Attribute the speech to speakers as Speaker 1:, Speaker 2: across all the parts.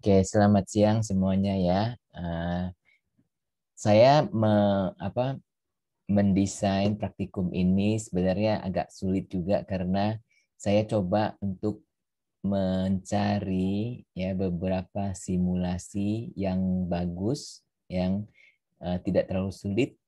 Speaker 1: Oke, selamat siang semuanya ya. Saya mendesain praktikum ini sebenarnya agak sulit juga karena saya coba untuk mencari ya beberapa simulasi yang bagus, yang tidak terlalu sulit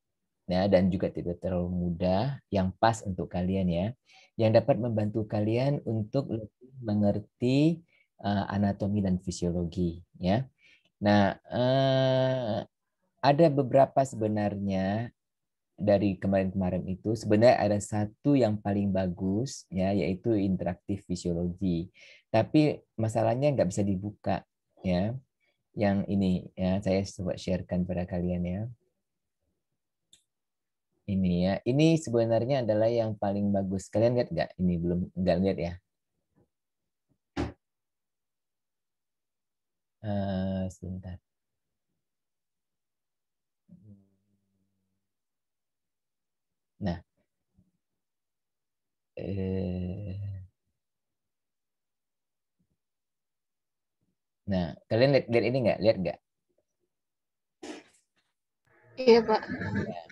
Speaker 1: ya dan juga tidak terlalu mudah, yang pas untuk kalian ya, yang dapat membantu kalian untuk lebih mengerti anatomi dan fisiologi ya. Nah, ada beberapa sebenarnya dari kemarin-kemarin itu sebenarnya ada satu yang paling bagus ya, yaitu interaktif fisiologi. Tapi masalahnya nggak bisa dibuka ya. Yang ini ya saya coba sharekan pada kalian ya. Ini ya. Ini sebenarnya adalah yang paling bagus. Kalian lihat nggak? Ini belum nggak lihat ya. Sebentar. Nah, eh, nah kalian lihat ini nggak? Lihat nggak?
Speaker 2: Iya, Pak.
Speaker 1: Ya.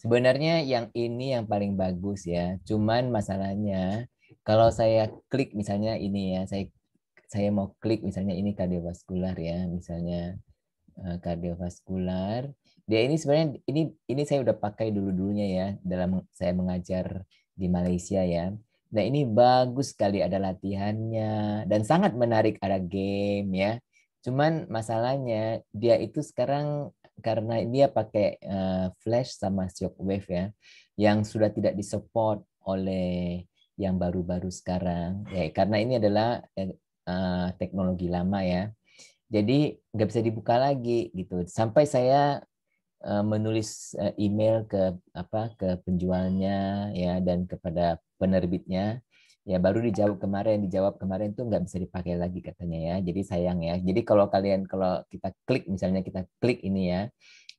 Speaker 1: Sebenarnya yang ini yang paling bagus ya. Cuman masalahnya kalau saya klik misalnya ini ya, saya mau klik misalnya ini kardiovaskular ya, misalnya kardiovaskular. Dia ini sebenarnya ini saya udah pakai dulu-dulunya ya dalam saya mengajar di Malaysia ya. Nah, ini bagus sekali ada latihannya dan sangat menarik ada game ya. Cuman masalahnya dia itu sekarang karena dia pakai flash sama shockwave ya yang sudah tidak disupport oleh yang baru-baru sekarang ya karena ini adalah teknologi lama ya. Jadi nggak bisa dibuka lagi gitu. Sampai saya menulis email ke penjualnya ya dan kepada penerbitnya ya baru dijawab kemarin tuh nggak bisa dipakai lagi katanya ya. Jadi sayang ya. Jadi kalau kita klik misalnya kita klik ini ya,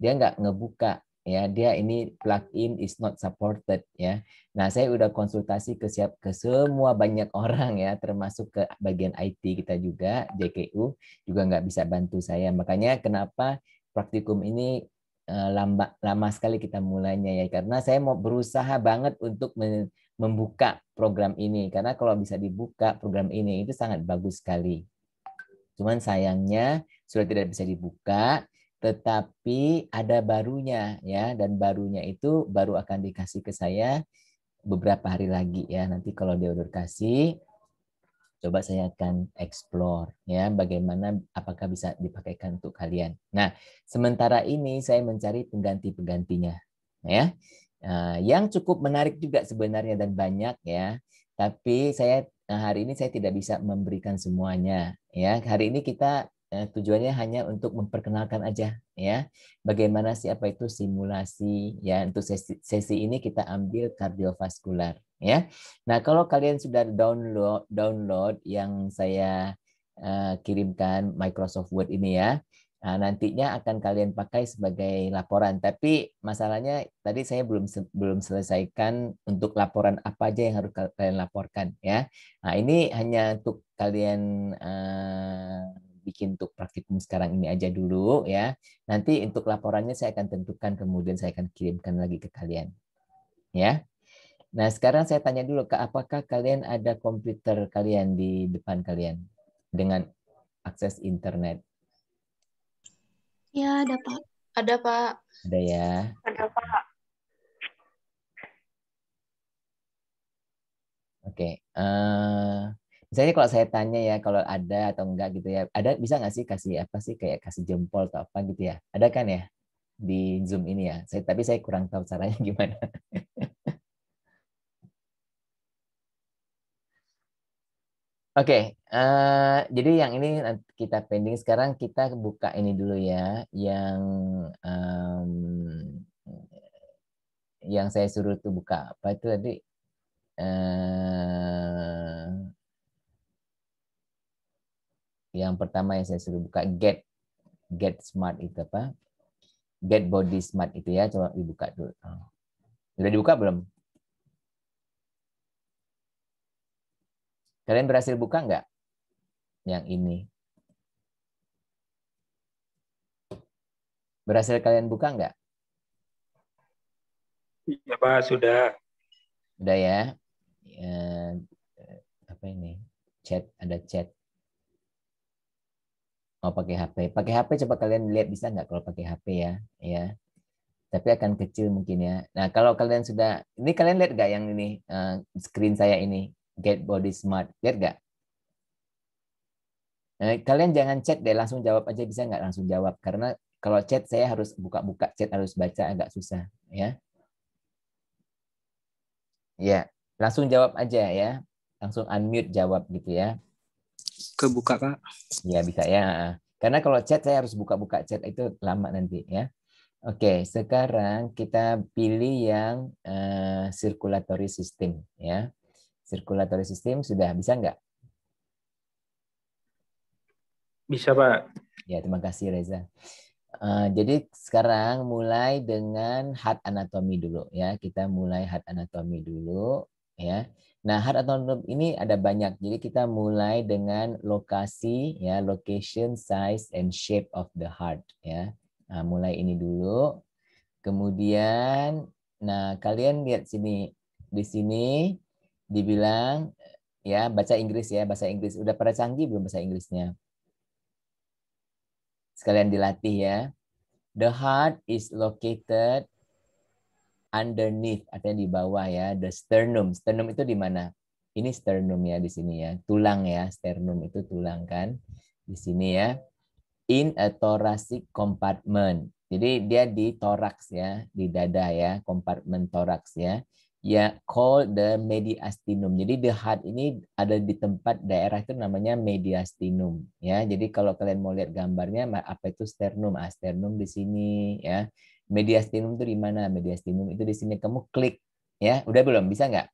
Speaker 1: dia nggak ngebuka ya, dia ini plugin is not supported ya. Nah, saya udah konsultasi ke semua banyak orang ya, termasuk ke bagian IT kita juga, JKU juga nggak bisa bantu saya. Makanya kenapa praktikum ini lama sekali kita mulainya ya, karena saya mau berusaha banget untuk membuka program ini, karena kalau bisa dibuka program ini itu sangat bagus sekali. Cuman sayangnya sudah tidak bisa dibuka, tetapi ada barunya ya, dan barunya itu baru akan dikasih ke saya beberapa hari lagi ya. Nanti kalau dia udah kasih, coba saya akan explore ya bagaimana apakah bisa dipakaikan untuk kalian. Nah, sementara ini saya mencari pengganti-penggantinya ya. Yang cukup menarik juga sebenarnya dan banyak ya. Tapi hari ini saya tidak bisa memberikan semuanya ya. Hari ini kita tujuannya hanya untuk memperkenalkan aja ya. Bagaimana sih apa itu simulasi ya. Untuk sesi ini kita ambil kardiovaskular ya. Nah, kalau kalian sudah download yang saya kirimkan Microsoft Word ini ya, nantinya akan kalian pakai sebagai laporan. Tapi masalahnya tadi saya belum selesaikan untuk laporan apa aja yang harus kalian laporkan ya. Nah, ini hanya untuk kalian bikin untuk praktikum sekarang ini aja dulu ya. Nanti untuk laporannya saya akan tentukan kemudian saya akan kirimkan lagi ke kalian ya. Nah, sekarang saya tanya dulu, Kak, apakah kalian ada komputer kalian di depan kalian dengan akses internet?
Speaker 2: Ya, ada, Pak. Ada, Pak.
Speaker 1: Ada ya.
Speaker 2: Ada, Pak.
Speaker 1: Oke. Misalnya kalau saya tanya ya, kalau ada atau enggak gitu ya, ada bisa nggak sih kasih apa sih kayak kasih jempol atau apa gitu ya? Ada kan ya di Zoom ini ya? Tapi saya kurang tahu caranya gimana. Oke, jadi yang ini kita pending sekarang kita buka ini dulu ya, yang em, yang saya suruh tuh buka apa itu tadi eh yang pertama yang saya suruh buka get smart itu apa get body smart itu ya, coba dibuka dulu. Udah dibuka belum? Kalian berhasil buka nggak yang ini? Berhasil kalian buka nggak?
Speaker 3: Iya Pak, sudah.
Speaker 1: Udah ya. Eh, apa ini? Chat, ada chat. Oh, pakai HP. Pakai HP coba kalian lihat bisa nggak kalau pakai HP ya? Ya. Tapi akan kecil mungkin ya. Nah, kalau kalian sudah, ini kalian lihat nggak yang ini screen saya ini, Get Body Smart, lihat nggak? Kalian jangan chat deh, langsung jawab aja bisa nggak langsung jawab? Karena kalau chat saya harus buka-buka chat, harus baca agak susah ya. Ya, langsung jawab aja ya, langsung unmute jawab gitu ya.
Speaker 3: Kebuka Pak.
Speaker 1: Ya bisa ya. Karena kalau chat saya harus buka-buka chat itu lama nanti ya. Oke, sekarang kita pilih yang circulatory system ya. Circulatory system sudah bisa nggak?
Speaker 3: Bisa Pak.
Speaker 1: Ya, terima kasih Reza. Jadi sekarang mulai dengan heart anatomy dulu ya. Kita mulai heart anatomy dulu ya. Nah, heart anatomy ini ada banyak. Jadi kita mulai dengan lokasi ya, location, size and shape of the heart ya. Nah, mulai ini dulu. Kemudian nah kalian lihat sini. Di sini dibilang ya baca Inggris ya, bahasa Inggris. Udah pada canggih belum bahasa Inggrisnya? Sekalian dilatih ya. The heart is located underneath, artinya di bawah ya. The sternum. Sternum itu di mana? Ini sternum ya di sini ya. Tulang ya. Sternum itu tulang kan. Di sini ya. In a thoracic compartment. Jadi dia di toraks ya, di dada ya, kompartemen toraks ya. Ya, called the mediastinum. Jadi the heart ini ada di tempat daerah itu namanya mediastinum ya. Jadi kalau kalian mau lihat gambarnya apa itu sternum? Ah, sternum di sini ya. Mediastinum itu di mana? Mediastinum itu di sini. Kamu klik ya. Udah belum? Bisa nggak?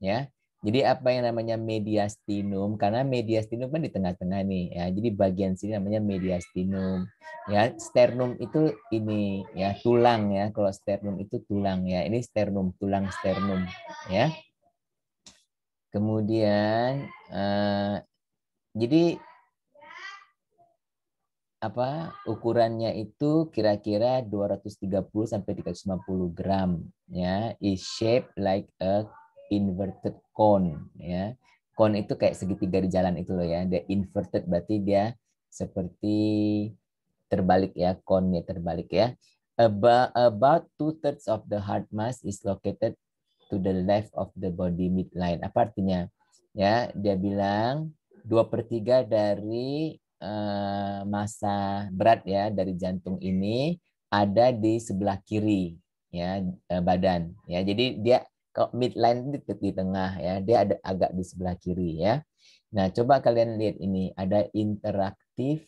Speaker 1: Ya. Jadi apa yang namanya mediastinum? Karena mediastinum kan di tengah-tengah nih ya. Jadi bagian sini namanya mediastinum. Ya, sternum itu ini ya, tulang ya. Kalau sternum itu tulang ya. Ini sternum, tulang sternum ya. Kemudian jadi apa ukurannya itu kira-kira 230 sampai 350 gram ya, is shaped like a inverted cone ya. Cone itu kayak segitiga di jalan itu loh ya. Dia inverted berarti dia seperti terbalik ya, cone-nya terbalik ya. About two-thirds of the heart mass is located to the left of the body midline. Apa artinya? Ya, dia bilang 2/3 dari massa berat ya dari jantung ini ada di sebelah kiri ya badan ya. Jadi dia kalau midline di tengah ya, dia ada agak di sebelah kiri ya. Nah, coba kalian lihat ini ada interaktif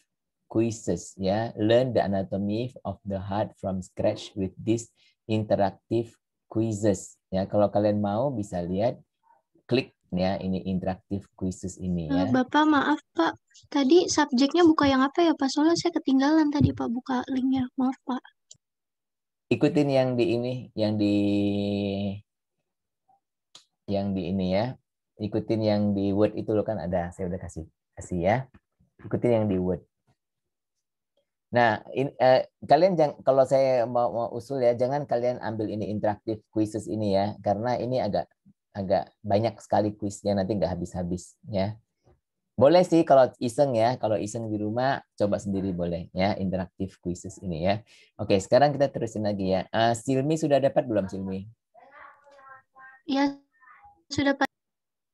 Speaker 1: quizzes ya. Learn the anatomy of the heart from scratch with this interactive quizzes ya. Kalau kalian mau bisa lihat, klik ya ini interaktif quizzes ini ya.
Speaker 2: Bapak, maaf Pak. Tadi subjeknya buka yang apa ya Pak? Soalnya saya ketinggalan tadi Pak buka linknya. Maaf Pak.
Speaker 1: Ikutin yang di ini, yang di ini ya. Ikutin yang di Word itu loh kan ada, saya udah kasih kasih ya. Ikutin yang di Word. Nah, kalian jangan, kalau saya mau usul ya, jangan kalian ambil ini interaktif quizzes ini ya, karena ini agak banyak sekali quiznya, nanti nggak habis-habis ya. Boleh sih kalau iseng ya, kalau iseng di rumah coba sendiri boleh ya, interaktif quizzes ini ya. Oke, sekarang kita terusin lagi ya. Silmi sudah dapat belum Silmi?
Speaker 2: Ya, sudah Pak.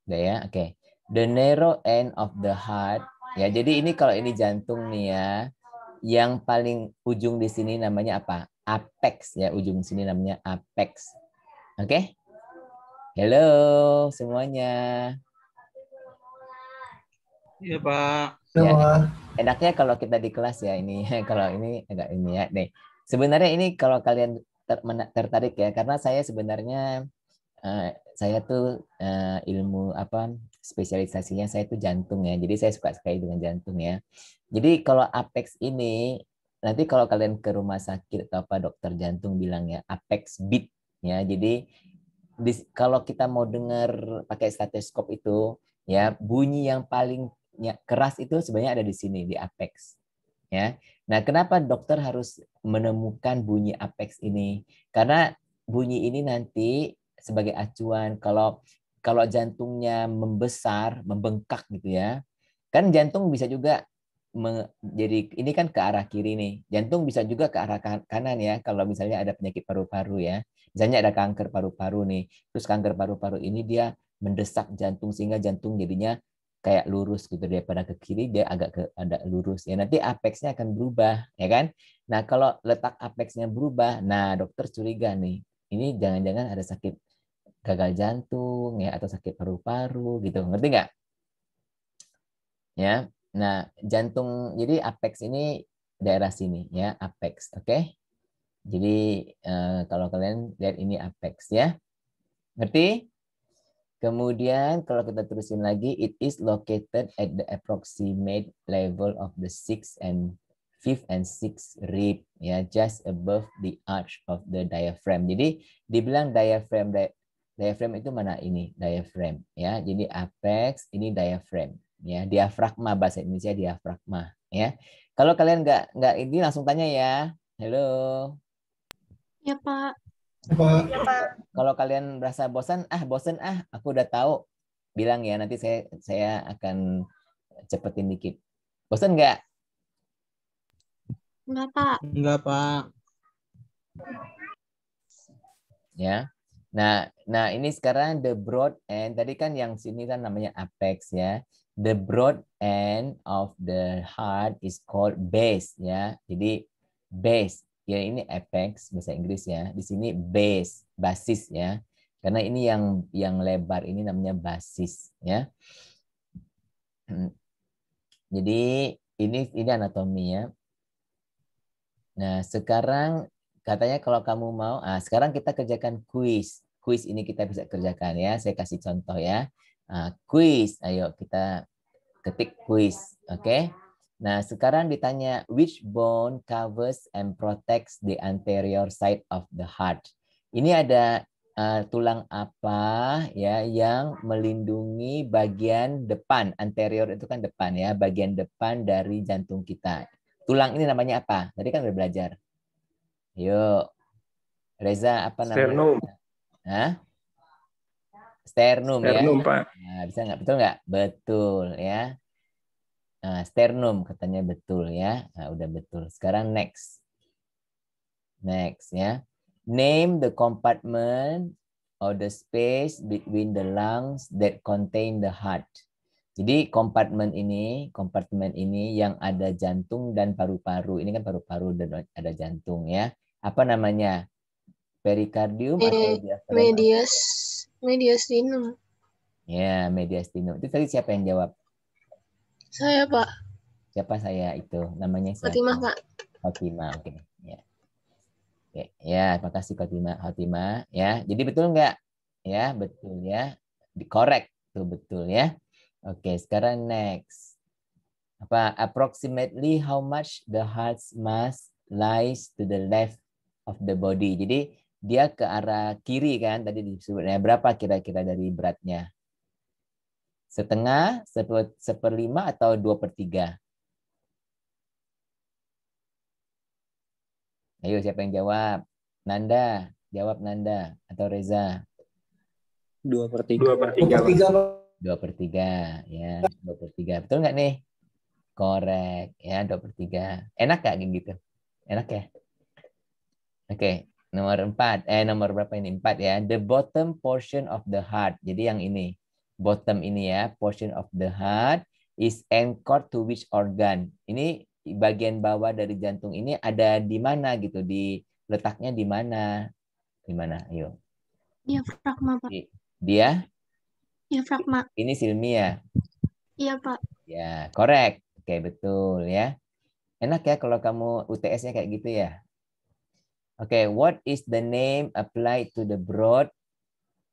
Speaker 1: Udah ya, oke. The narrow end of the heart. Ya, jadi ini kalau ini jantung nih ya, yang paling ujung di sini namanya apa? Apex ya, ujung sini namanya apex. Oke? Halo semuanya.
Speaker 3: Iya Pak.
Speaker 1: Ya, enaknya kalau kita di kelas ya ini, kalau ini agak ini ya. Nih, sebenarnya ini kalau kalian tertarik ya, karena saya sebenarnya saya tuh ilmu apa spesialisasinya saya tuh jantung ya. Jadi saya suka sekali dengan jantung ya. Jadi kalau Apex ini nanti kalau kalian ke rumah sakit atau apa dokter jantung bilang ya Apex beat ya. Jadi kalau kita mau dengar pakai stetoskop itu ya bunyi yang paling keras itu sebenarnya ada di sini di Apex Ya. Nah, kenapa dokter harus menemukan bunyi apex ini? Karena bunyi ini nanti sebagai acuan kalau jantungnya membesar, membengkak gitu ya. Kan jantung bisa juga jadi ini kan ke arah kiri nih. Jantung bisa juga ke arah kanan ya kalau misalnya ada penyakit paru-paru ya. Misalnya ada kanker paru-paru nih. Terus kanker paru-paru ini dia mendesak jantung sehingga jantung jadinya kayak lurus gitu, daripada ke kiri dia agak ke ada lurus ya, nanti apexnya akan berubah ya kan. Nah kalau letak apexnya berubah, nah dokter curiga nih, ini jangan-jangan ada sakit gagal jantung ya atau sakit paru-paru gitu, ngerti nggak ya. Nah jantung, jadi apex ini daerah sini ya, apex, oke. Jadi kalau kalian lihat ini apex ya, ngerti. Kemudian kalau kita terusin lagi, it is located at the approximate level of the sixth and fifth and sixth rib, ya, just above the arch of the diaphragm. Jadi dibilang diaphragm, diaphragm itu mana ini? Diaphragm, ya. Jadi apex ini diaphragm, ya. Diafragma bahasa Indonesia diafragma, ya. Kalau kalian nggak ini langsung tanya ya. Halo.
Speaker 2: Ya, Pak.
Speaker 1: Kalau kalian merasa bosan, aku udah tahu, bilang ya, nanti saya akan cepetin dikit. Bosan nggak?
Speaker 2: Enggak, Pak.
Speaker 3: Enggak, Pak.
Speaker 1: Ya. Nah ini sekarang the broad end. Tadi kan yang sini kan namanya apex ya. The broad end of the heart is called base ya. Jadi base ya, ini apex bahasa Inggris ya. Di sini base, basis ya. Karena ini yang lebar ini namanya basis ya. Jadi ini anatomi ya. Nah, sekarang katanya kalau kamu mau, sekarang kita kerjakan kuis. Kuis ini kita bisa kerjakan ya. Saya kasih contoh ya. Kuis, ayo kita ketik kuis, oke? Nah, sekarang ditanya which bone covers and protects the anterior side of the heart. Ini ada tulang apa ya yang melindungi bagian depan, anterior itu kan depan ya, bagian depan dari jantung kita. Tulang ini namanya apa? Tadi kan udah belajar. Yuk, Reza, apa namanya?
Speaker 3: Sternum.
Speaker 1: Hah? Sternum ya.
Speaker 3: Sternum, Pak.
Speaker 1: Nah, bisa nggak? Betul nggak? Betul ya. Nah, sternum katanya betul ya. Nah, udah betul. Sekarang next. Next ya. Name the compartment or the space between the lungs that contain the heart. Jadi kompartemen ini yang ada jantung dan paru-paru. Ini kan paru-paru dan ada jantung ya. Apa namanya? Perikardium atau diafragma?
Speaker 2: Mediastinum.
Speaker 1: Ya, mediastinum. Itu tadi siapa yang jawab?
Speaker 2: Saya, Pak.
Speaker 1: Siapa saya itu? Namanya siapa?
Speaker 2: Fatimah, Pak.
Speaker 1: Fatimah. Oke. Ya. Oke. Ya, terima kasih Fatimah. Ya, jadi betul nggak? Ya, betul ya. Dikorek tuh betul ya. Oke, sekarang next. Apa? Approximately how much the heart's mass lies to the left of the body. Jadi dia ke arah kiri kan tadi disebutnya. Berapa kira-kira dari beratnya? Setengah, seperlima, atau 2/3? Ayo siapa yang jawab? Nanda, jawab Nanda atau Reza?
Speaker 3: 2/3. 2/3.
Speaker 1: 2/3 ya, 2/3. Betul nggak nih? Korek ya, 2/3. Enak nggak kayak gitu? Enak ya? Oke, nomor 4. Nomor berapa ini? 4 ya. The bottom portion of the heart. Jadi yang ini. Bottom ini ya, portion of the heart is anchored to which organ? Ini bagian bawah dari jantung ini ada di mana gitu? Letaknya di mana? Di mana? Ayo.
Speaker 2: Diafragma, Pak.
Speaker 1: Dia?
Speaker 2: Diafragma.
Speaker 1: Ini Silmia.
Speaker 2: Iya, Pak.
Speaker 1: Ya, korek. Oke, betul ya. Enak ya kalau kamu UTS-nya kayak gitu ya. Oke, what is the name applied to the broad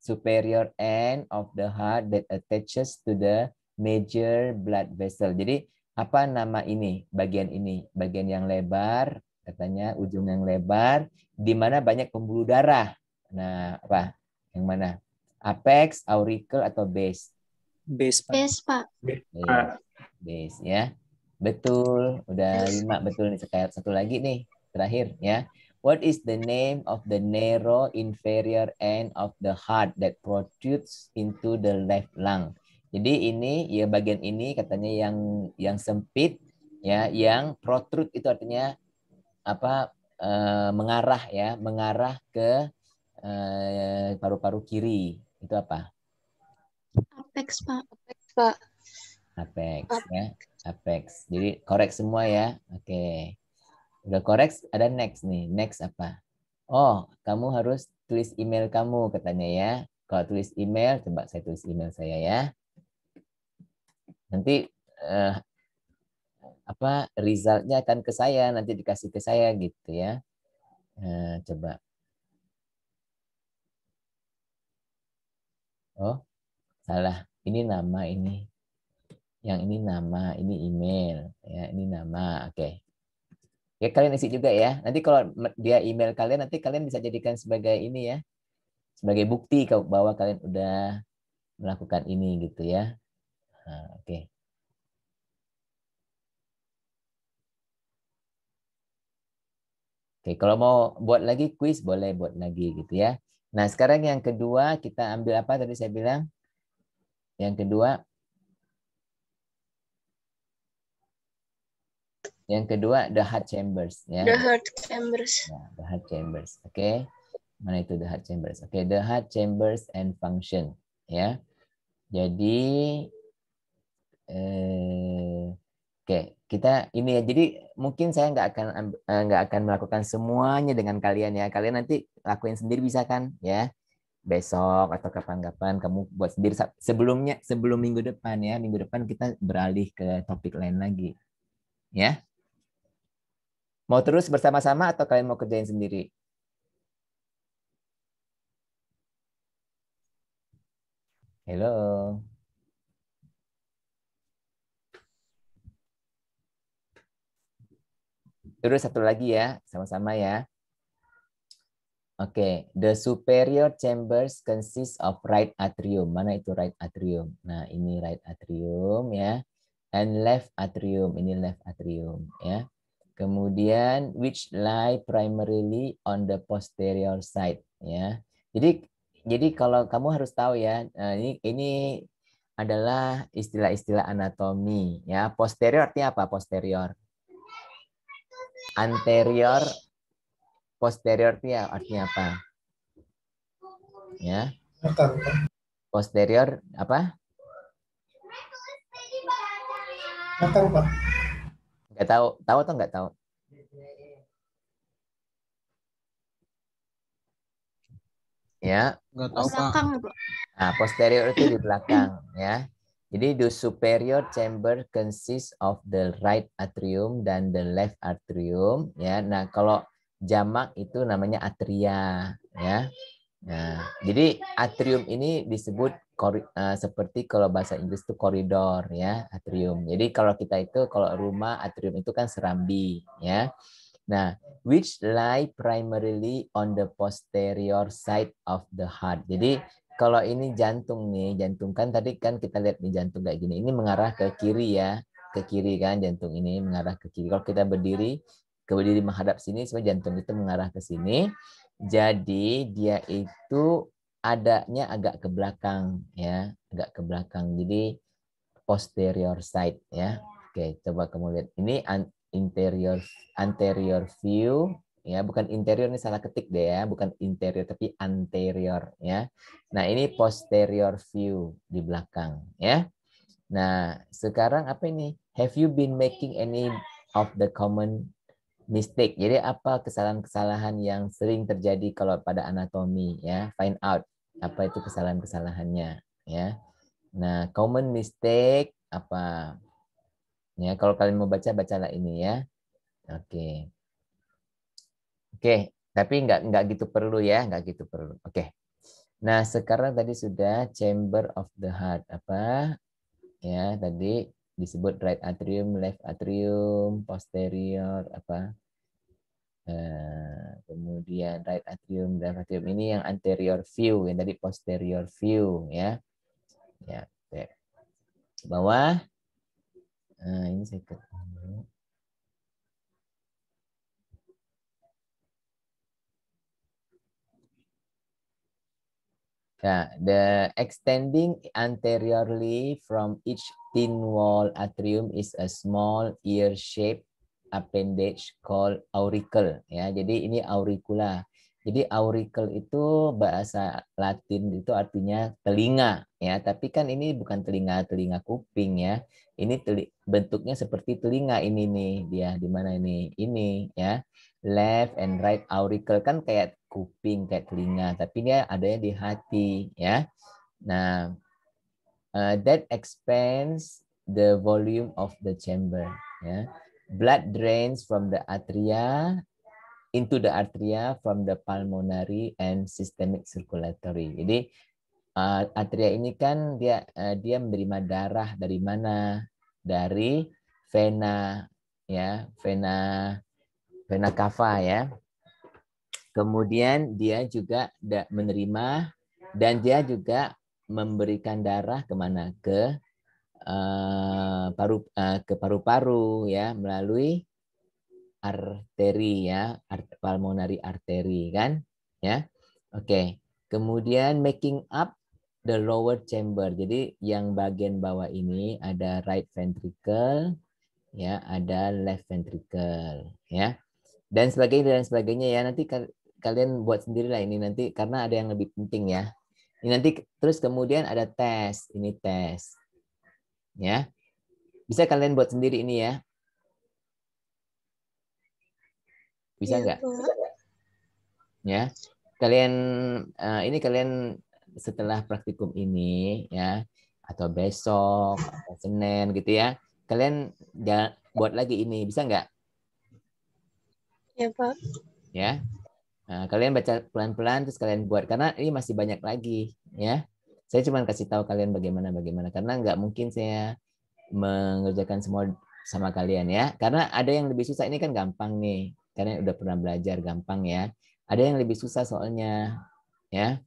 Speaker 1: superior end of the heart that attaches to the major blood vessel? Jadi apa nama ini? Bagian ini, bagian yang lebar, katanya ujung yang lebar, di mana banyak pembuluh darah. Nah, apa? Yang mana? Apex, auricle, atau base?
Speaker 3: Base, Pak.
Speaker 2: Base, Pak.
Speaker 1: Base, base ya. Betul, udah 5 betul nih. Sekarang satu lagi nih, terakhir ya. What is the name of the narrow inferior end of the heart that protrudes into the left lung? Jadi ini ya bagian ini katanya yang sempit ya, yang protrude itu artinya apa? Mengarah ya, mengarah ke paru-paru kiri. Itu apa?
Speaker 2: Apex, Pak.
Speaker 4: Pak.
Speaker 1: Apex ya, apex. Jadi korek semua ya. Oke. Udah korek, ada next nih. Next apa? Oh, kamu harus tulis email kamu katanya ya. Kalau tulis email, coba saya tulis email saya ya. Nanti apa resultnya akan ke saya, nanti dikasih ke saya gitu ya. Coba. Oh, salah. Ini nama ini. Yang ini nama, ini email ya, ini nama. Oke. Ya kalian isi juga ya. Nanti kalau dia email kalian, nanti kalian bisa jadikan sebagai ini ya, sebagai bukti bahwa kalian udah melakukan ini gitu ya. Nah, oke. Oke, kalau mau buat lagi kuis boleh buat lagi gitu ya. Nah, sekarang yang kedua kita ambil apa tadi saya bilang? Yang kedua the heart chambers ya.
Speaker 4: The heart chambers.
Speaker 1: Nah, the heart chambers. Oke. Mana itu the heart chambers? Oke, the heart chambers and function ya. Jadi oke, kita ini ya. Jadi mungkin saya nggak akan melakukan semuanya dengan kalian ya. Kalian nanti lakuin sendiri bisa kan ya. Besok atau kapan-kapan kamu buat sendiri sebelum minggu depan ya. Minggu depan kita beralih ke topik lain lagi. Ya. Mau terus bersama-sama atau kalian mau kerjain sendiri? Halo. Terus satu lagi ya, sama-sama ya. Oke, the superior chambers consist of right atrium. Mana itu right atrium? Nah, ini right atrium ya. And left atrium, ini left atrium ya. Kemudian which lie primarily on the posterior side ya. Jadi kalau kamu harus tahu ya, ini adalah istilah-istilah anatomi ya. Posterior artinya apa? Posterior. Anterior, posterior artinya apa? Ya. Posterior apa?
Speaker 3: Nggak tahu, Pak.
Speaker 1: Nggak tahu. Tahu atau nggak tahu? Ya.
Speaker 3: Nggak tahu, Pak.
Speaker 2: Belakang, Pak.
Speaker 1: Nah, posterior itu di belakang ya. Jadi the superior chamber consists of the right atrium dan the left atrium ya. Nah, kalau jamak itu namanya atria ya. Nah, jadi atrium ini disebut seperti kalau bahasa Inggris itu koridor ya, atrium. Jadi kalau kita itu kalau rumah atrium itu kan serambi ya. Nah, which lie primarily on the posterior side of the heart. Jadi kalau ini jantung nih, jantung kan tadi kan kita lihat nih jantung kayak gini. Ini mengarah ke kiri ya, ke kiri kan jantung ini mengarah ke kiri. Kalau kita berdiri menghadap sini, semua jantung itu mengarah ke sini. Jadi dia itu adanya agak ke belakang ya, agak ke belakang. Jadi posterior side ya. Oke, coba kamu lihat. Ini anterior view ya, bukan interior, ini salah ketik deh ya, bukan interior tapi anterior ya. Nah, ini posterior view di belakang ya. Nah, sekarang apa ini? Have you been making any of the common mistake? Jadi apa kesalahan-kesalahan yang sering terjadi kalau pada anatomi ya? Find out apa itu kesalahan-kesalahannya ya. Nah, common mistake apa? Ya, kalau kalian mau bacalah ini ya. Oke. Oke, tapi nggak gitu perlu ya, nggak gitu perlu. Oke. Nah, sekarang tadi sudah chamber of the heart apa? Ya, tadi disebut right atrium, left atrium, posterior apa? Kemudian right atrium, left atrium ini yang anterior view, yang tadi posterior view ya. Ya, oke. Bawah. Ini saya The extending anteriorly from each thin wall atrium is a small ear-shaped appendage called auricle. Ya, jadi ini auricula. Jadi auricle itu bahasa Latin itu artinya telinga, ya. Tapi kan ini bukan telinga kuping, ya. Ini bentuknya seperti telinga ini nih, dia di mana ini? Ini, ya. Left and right auricle kan kayak kuping, kayak telinga, tapi dia adanya di hati, ya. Nah, that expands the volume of the chamber, ya. Blood drains from the atria into the atria from the pulmonary and systemic circulatory. Jadi atria ini kan dia menerima darah dari mana? Dari vena, ya, vena cava, ya. Kemudian dia juga menerima dan dia juga memberikan darah kemana? Ke paru-paru, ya, melalui arteri, ya, pulmonary artery, kan, ya. Oke. Kemudian making up the lower chamber. Jadi yang bagian bawah ini ada right ventricle, ya, ada left ventricle, ya. Dan sebagainya, ya. Nanti kalian buat sendiri lah ini nanti karena ada yang lebih penting, ya. Ini nanti terus kemudian ada tes, ini tes. Ya. Bisa kalian buat sendiri ini, ya. Bisa nggak? Ya. Ini kalian setelah praktikum ini, ya, atau besok atau Senin gitu, ya. Kalian buat lagi ini, bisa nggak?
Speaker 2: Ya, Pak.
Speaker 1: Ya. Nah, kalian baca pelan-pelan terus kalian buat karena ini masih banyak lagi, ya. Saya cuma kasih tahu kalian bagaimana karena nggak mungkin saya mengerjakan semua sama kalian, ya. Karena ada yang lebih susah, ini kan gampang nih. Karena udah pernah belajar gampang, ya. Ada yang lebih susah soalnya, ya.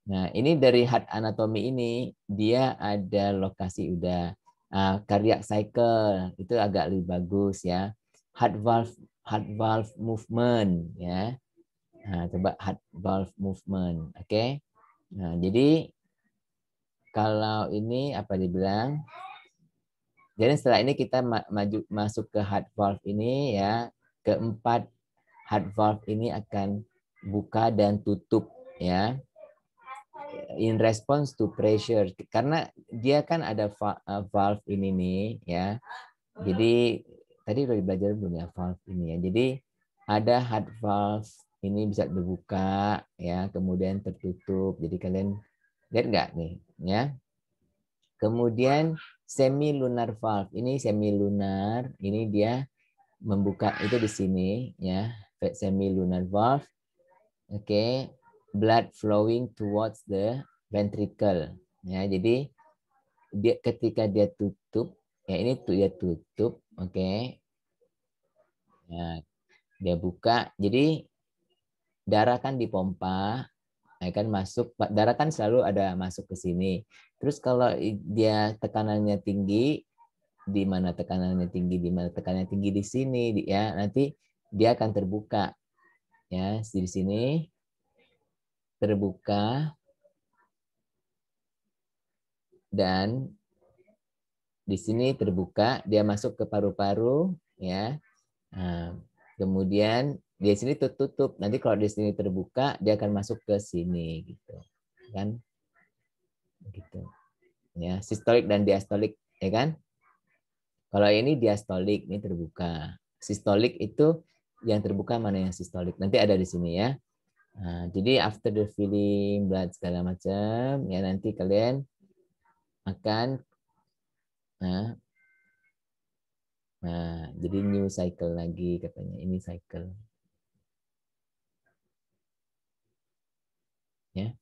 Speaker 1: Nah, ini dari heart anatomy ini dia ada lokasi udah cardiac cycle itu agak lebih bagus, ya. Heart valve movement, ya. Nah, coba heart valve movement, oke. Nah, jadi kalau ini apa dibilang? Jadi setelah ini kita masuk ke heart valve ini, ya. Keempat heart valve ini akan buka dan tutup, ya. In response to pressure, karena dia kan ada valve ini nih, ya. Jadi tadi udah belajar belum, ya, valve ini, ya. Jadi ada heart valve ini bisa dibuka, ya, kemudian tertutup. Jadi kalian lihat nggak nih, ya. Kemudian semilunar valve ini semilunar, ini dia membuka itu di sini, ya, semilunar valve. Oke, blood flowing towards the ventricle, ya. Jadi dia ketika dia tutup, ya, ini tuh dia tutup, oke. Ya, dia buka, jadi darah kan dipompa, ya kan, masuk, darah kan selalu ada masuk ke sini. Terus kalau dia tekanannya tinggi, di mana tekanannya tinggi, di mana tekanannya tinggi di sini, ya, nanti dia akan terbuka, ya, di sini terbuka dan di sini terbuka, dia masuk ke paru-paru, ya. Nah, kemudian di sini tertutup. Nanti kalau di sini terbuka, dia akan masuk ke sini, gitu, kan? Gitu. Ya, sistolik dan diastolik, ya kan? Kalau ini diastolik, ini terbuka. Sistolik itu yang terbuka, mana yang sistolik? Nanti ada di sini, ya. Nah, jadi after the feeling blood segala macam, ya, nanti kalian akan jadi new cycle lagi katanya, ini cycle. Ya.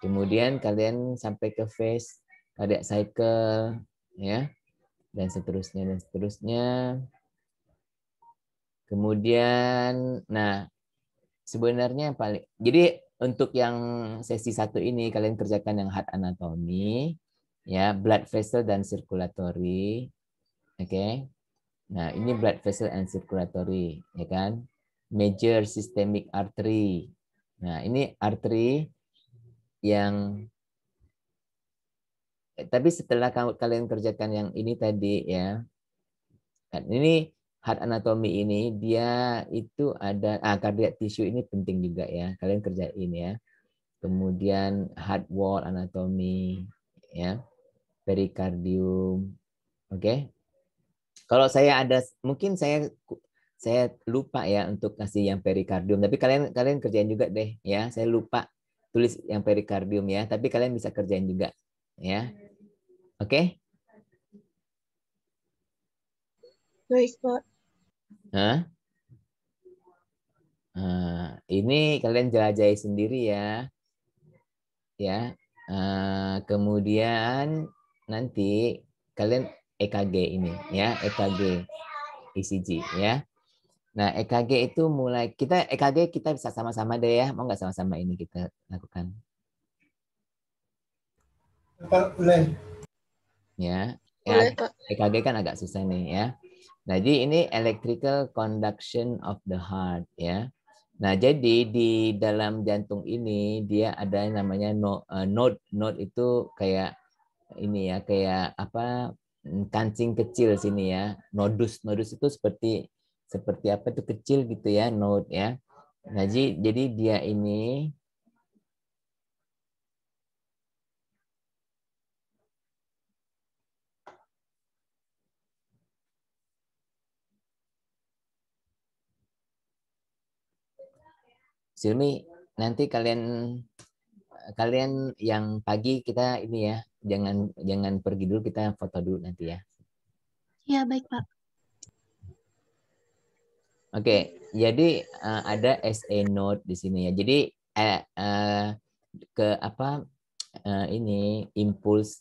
Speaker 1: Kemudian kalian sampai ke phase cardiac cycle, ya, dan seterusnya. Kemudian, nah, sebenarnya yang paling, jadi untuk yang sesi 1 ini kalian kerjakan yang heart anatomy, ya, blood vessel dan circulatory, oke. Nah, ini blood vessel and circulatory, ya kan, major systemic artery. Nah, ini artery yang tapi setelah kalian kerjakan yang ini tadi ya, ini heart anatomy ini dia itu ada cardiac tissue ini penting juga ya, kalian kerjain ya. Kemudian heart wall anatomy ya, perikardium. Oke. Kalau saya ada mungkin saya lupa ya untuk kasih yang perikardium, tapi kalian kerjain juga deh ya. Saya lupa tulis yang perikardium ya, tapi kalian bisa kerjain juga ya. Oke?
Speaker 2: Baik, Pak.
Speaker 1: Nah, ini kalian jelajahi sendiri ya. Ya. Kemudian nanti kalian EKG ini ya, EKG ECG ya. Nah, EKG itu mulai EKG kita bisa sama-sama deh ya. Mau nggak sama-sama ini kita lakukan?
Speaker 3: Pak, boleh.
Speaker 1: Ya.
Speaker 2: Boleh, Pak.
Speaker 1: EKG kan agak susah nih ya. Nah, jadi ini electrical conduction of the heart ya. Nah, jadi di dalam jantung ini dia ada yang namanya node. Node itu kayak ini ya, kayak apa, kancing kecil sini ya. Nodus itu seperti apa itu kecil gitu ya, node ya. Nah, jadi dia ini Silmi, nanti kalian yang pagi kita ini ya, jangan pergi dulu, kita foto dulu nanti ya.
Speaker 2: Ya, baik, Pak.
Speaker 1: Oke, jadi ada SA node di sini ya. Jadi ini impuls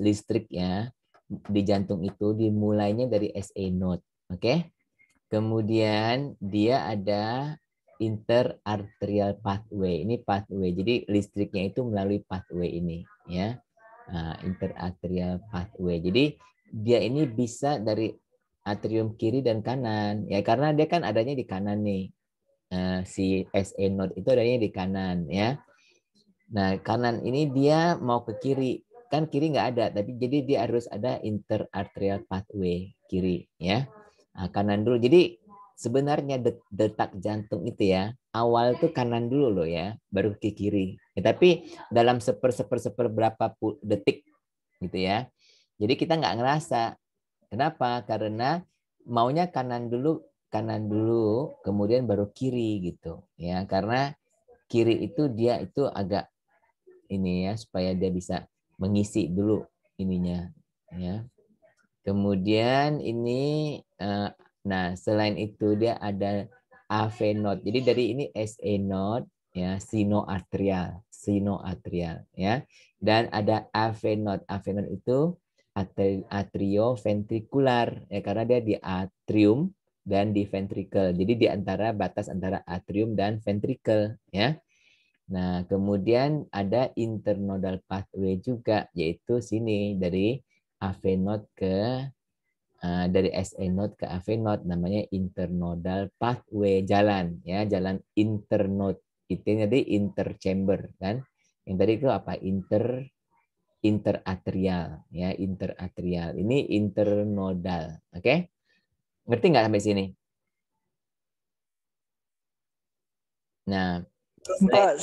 Speaker 1: listrik ya di jantung itu dimulainya dari SA node. Oke. Kemudian dia ada interarterial pathway. Ini pathway. Jadi listriknya itu melalui pathway ini ya. Interarterial pathway. Jadi dia ini bisa dari atrium kiri dan kanan ya, karena dia kan adanya di kanan nih. Si SA node itu adanya di kanan ya. Nah, kanan ini dia mau ke kiri. Kan kiri nggak ada, tapi jadi dia harus ada interarterial pathway kiri ya. Kanan dulu. Jadi sebenarnya detak jantung itu ya, awal tuh kanan dulu loh ya, baru ke kiri. Ya, tapi dalam seper berapa detik gitu ya. Jadi kita nggak ngerasa. Kenapa? Karena maunya kanan dulu, kemudian baru kiri gitu ya. Karena kiri itu dia itu agak ini ya, supaya dia bisa mengisi dulu ininya ya. Kemudian ini nah selain itu dia ada AV node. Jadi dari ini SA node ya, sinoatrial ya. Dan ada AV node. AV node itu atrioventrikular ya, karena dia di atrium dan di ventricle. Jadi di antara batas antara atrium dan ventricle ya. Nah, kemudian ada internodal pathway juga, yaitu sini dari AV node dari SA node ke AV node, namanya internodal pathway, jalan internode. Itu tadi interchamber kan. Yang tadi itu apa? Interatrial ya, interatrial. Ini internodal. Oke? Ngerti nggak sampai sini? Nah,
Speaker 4: Pak,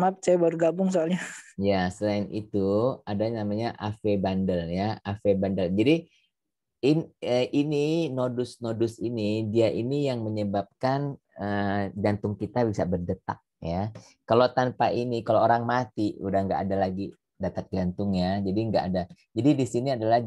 Speaker 4: maaf saya baru gabung soalnya.
Speaker 1: ya, selain itu ada yang namanya AV bundle ya, AV bundle. Jadi ini nodus ini dia ini yang menyebabkan jantung kita bisa berdetak ya. Kalau tanpa ini, kalau orang mati udah nggak ada lagi detak jantung ya. Jadi nggak ada. Jadi di sini adalah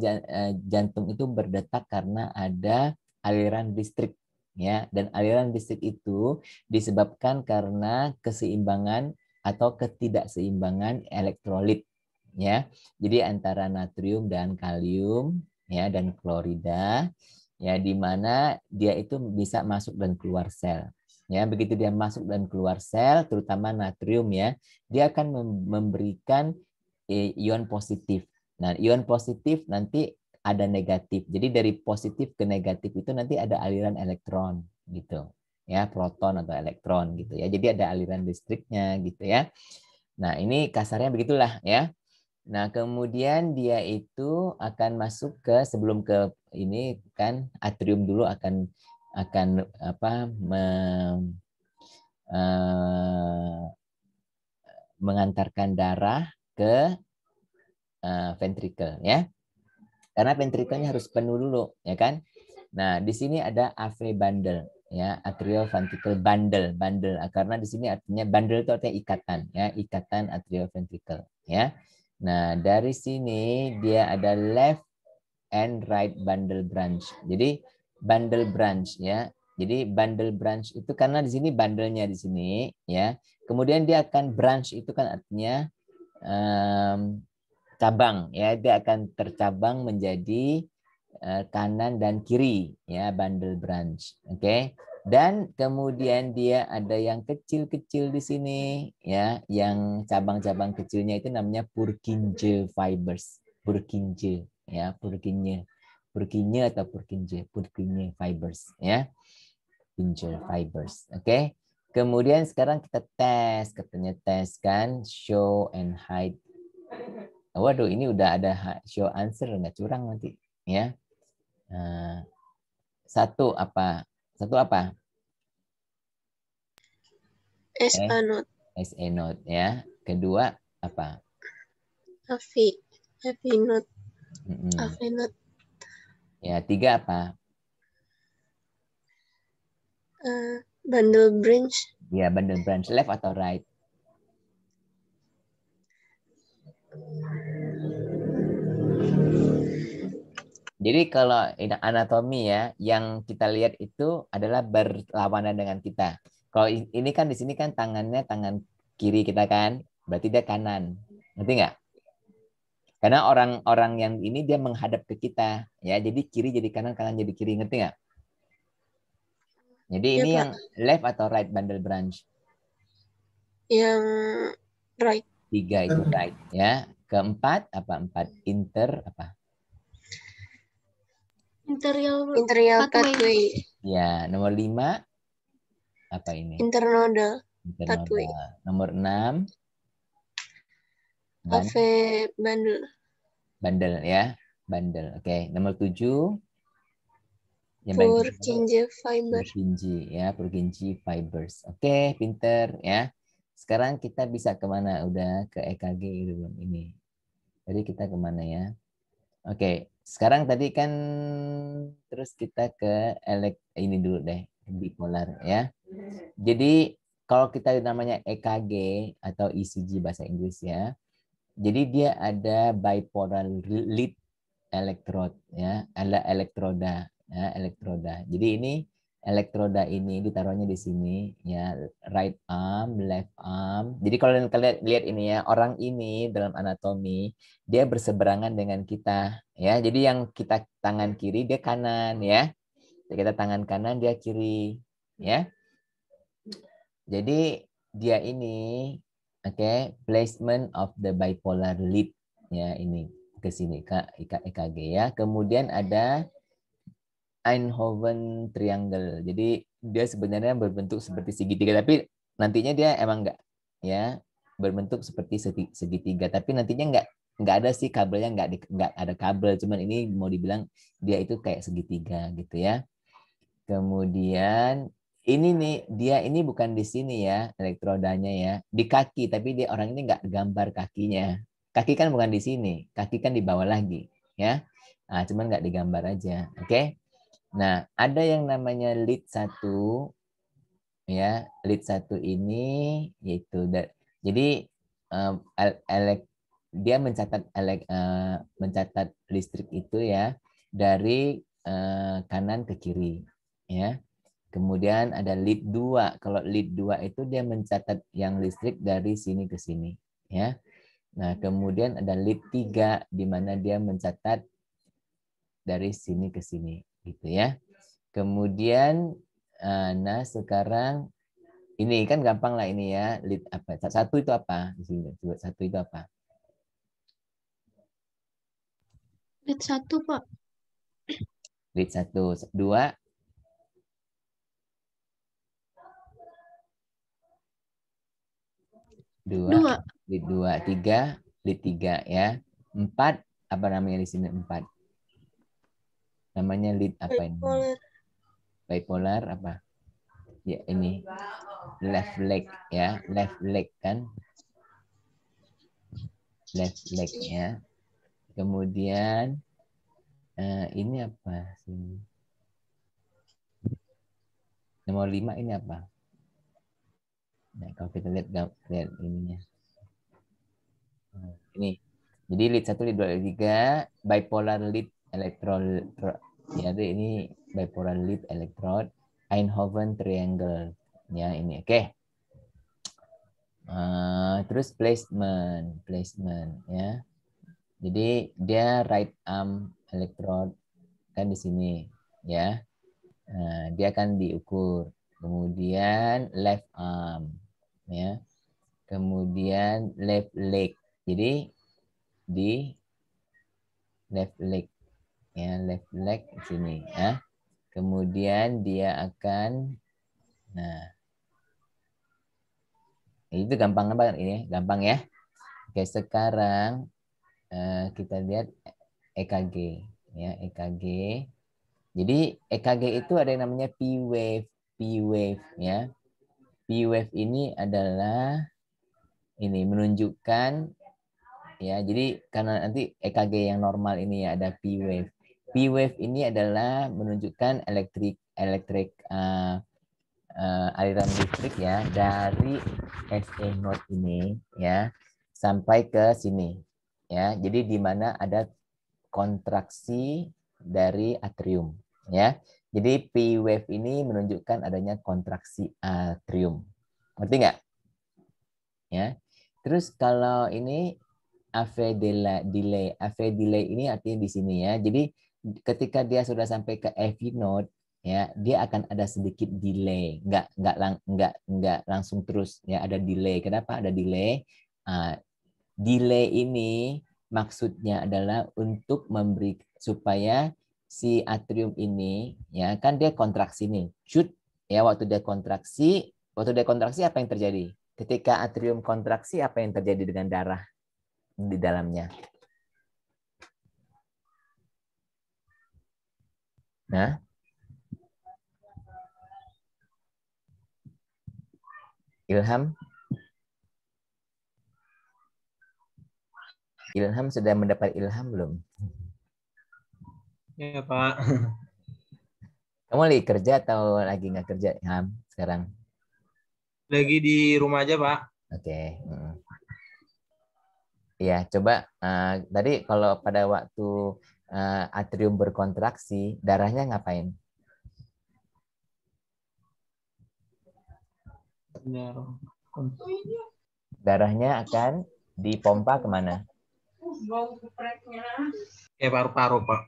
Speaker 1: jantung itu berdetak karena ada aliran listrik ya. Dan aliran listrik itu disebabkan karena keseimbangan atau ketidakseimbangan elektrolit ya. Jadi antara natrium dan kalium ya dan klorida ya, di mana dia itu bisa masuk dan keluar sel. Ya, begitu dia masuk dan keluar sel, terutama natrium ya, dia akan memberikan ion positif. Nah, ion positif nanti ada negatif. Jadi dari positif ke negatif itu nanti ada aliran elektron gitu. Ya, proton atau elektron gitu ya. Jadi ada aliran listriknya gitu ya. Nah, ini kasarnya begitulah ya. Nah, kemudian dia itu akan masuk ke sebelum ke ini kan atrium dulu akan apa eh, mengantarkan darah ke ventricle ya. Karena ventrikelnya harus penuh dulu ya kan. Nah, di sini ada AV bundle ya, atrioventricular bundle, karena di sini artinya bundle itu artinya ikatan ya, ikatan atrioventricle ya. Nah, dari sini dia ada left and right bundle branch. Jadi bundle branch ya. Jadi bundle branch itu karena di sini bundle-nya di sini ya. Kemudian dia akan branch itu kan artinya cabang ya, dia akan tercabang menjadi kanan dan kiri ya, bundle branch. Oke. Dan kemudian dia ada yang kecil-kecil di sini ya, yang cabang-cabang kecilnya itu namanya Purkinje fibers. Purkinje ya, Purkinje. Purkinje atau Purkinje fibers ya. Purkinje fibers. Oke. Kemudian sekarang kita tes, katanya tes kan, show and hide. Waduh, ini udah ada show answer, nggak curang nanti ya. Satu apa? Satu apa?
Speaker 2: SA not.
Speaker 1: SA note ya. Kedua apa?
Speaker 2: AV. AV not. AV not.
Speaker 1: Ya, tiga apa?
Speaker 2: Bundle branch.
Speaker 1: Ya, bundle branch, left atau right? Jadi kalau anatomi ya, yang kita lihat itu adalah berlawanan dengan kita. Kalau ini kan di sini kan tangannya tangan kiri kita kan, berarti dia kanan. Ngerti nggak? Karena orang-orang yang ini dia menghadap ke kita, ya. Jadi kiri jadi kanan, kanan jadi kiri, ngerti nggak? Jadi
Speaker 2: Ya,
Speaker 1: ini
Speaker 2: Pak.
Speaker 1: yang left atau right bundle branch?
Speaker 2: Yang right.
Speaker 1: Tiga itu right, ya. Keempat apa? Empat apa?
Speaker 2: Interior pathway.
Speaker 1: Ya, nomor 5 apa ini?
Speaker 2: Internodal pathway.
Speaker 1: Nomor 6
Speaker 2: AV bundle.
Speaker 1: Bundle ya, bundle. Oke, nomor 7 yang
Speaker 2: Purkinje fiber.
Speaker 1: Purkinje fibers. Oke, pinter ya. Sekarang kita bisa kemana? Udah ke EKG belum ini? Tadi kita kemana ya? Oke, sekarang tadi kan terus kita ke ini dulu deh, bipolar ya. Jadi kalau kita namanya EKG atau ECG bahasa Inggris ya, jadi dia ada bipolar lead electrode ya, ada elektroda ya, elektroda. Jadi ini elektroda ini ditaruhnya di sini ya, right arm, left arm. Jadi kalau kalian lihat ini ya, orang ini dalam anatomi dia berseberangan dengan kita ya. Jadi yang kita tangan kiri dia kanan ya. Kita tangan kanan dia kiri ya. Jadi dia ini placement of the bipolar lead ya, ini ke sini EKG ya. Kemudian ada Eindhoven triangle. Jadi dia sebenarnya berbentuk seperti segitiga, tapi nantinya dia emang enggak ya, berbentuk seperti segitiga, tapi nantinya enggak ada sih kabelnya, enggak ada kabel, cuman ini mau dibilang dia itu kayak segitiga gitu ya. Kemudian ini nih, dia ini bukan di sini ya elektrodanya ya, di kaki, tapi dia orang ini enggak gambar kakinya. Kaki kan bukan di sini, kaki kan di bawah lagi ya. Nah, cuman enggak digambar aja. Oke. Nah, ada yang namanya lead 1 ya. Lead 1 ini yaitu jadi dia mencatat listrik itu ya dari kanan ke kiri ya. Kemudian ada lead 2. Kalau lead 2 itu dia mencatat yang listrik dari sini ke sini ya. Nah, kemudian ada lead 3 di mana dia mencatat dari sini ke sini gitu ya. Kemudian nah sekarang ini kan gampang lah ini ya, lead apa? Satu itu apa? Di sini coba, satu itu apa?
Speaker 2: Lead 1, Pak.
Speaker 1: Lead 1, 2
Speaker 2: 2.
Speaker 1: lead 2, 3, lead 3 ya. 4 apa namanya di sini 4? Namanya lead apa ini? Bipolar apa? Ya ini left leg ya, left leg kan? Left leg ya. Kemudian ini apa sih? Nomor 5 ini apa? Nah, kalau kita lihat ininya. Ini. Jadi lead 1, lead 2, lead 3, bipolar lead electrode. Ya, ini bipolar lead electrode, Eindhoven triangle. Ya, ini. Oke. Terus placement ya. Jadi dia right arm electrode kan di sini ya. Dia akan diukur. Kemudian left arm ya. Kemudian left leg. Jadi di left leg ya, left leg sini ya. Kemudian dia akan itu gampang banget ini, gampang ya. Oke, sekarang kita lihat EKG ya, EKG. Jadi EKG itu ada yang namanya P wave ya. P wave ini adalah ini menunjukkan ya. Jadi karena nanti EKG yang normal ini ya ada P wave. P wave ini adalah menunjukkan aliran listrik ya dari SA node ini ya sampai ke sini ya. Jadi di mana ada kontraksi dari atrium ya. Jadi P wave ini menunjukkan adanya kontraksi atrium. Ngerti nggak? Ya. Terus kalau ini AV delay. AV delay ini artinya di sini ya. Jadi ketika dia sudah sampai ke AV node ya, dia akan ada sedikit delay. Nggak langsung terus ya, ada delay. Kenapa ada delay? Delay ini maksudnya adalah untuk memberi supaya si atrium ini ya kan dia kontraksi nih. Waktu dia kontraksi apa yang terjadi? Ketika atrium kontraksi apa yang terjadi dengan darah di dalamnya? Nah, Ilham sudah mendapat ilham belum?
Speaker 3: Ya, Pak.
Speaker 1: Kamu lagi kerja atau lagi nggak kerja, Ilham, sekarang?
Speaker 3: Lagi di rumah aja, Pak.
Speaker 1: Oke. Ya, coba tadi kalau pada waktu atrium berkontraksi, darahnya ngapain? Darahnya akan dipompa kemana?
Speaker 3: Paru-paru, Pak.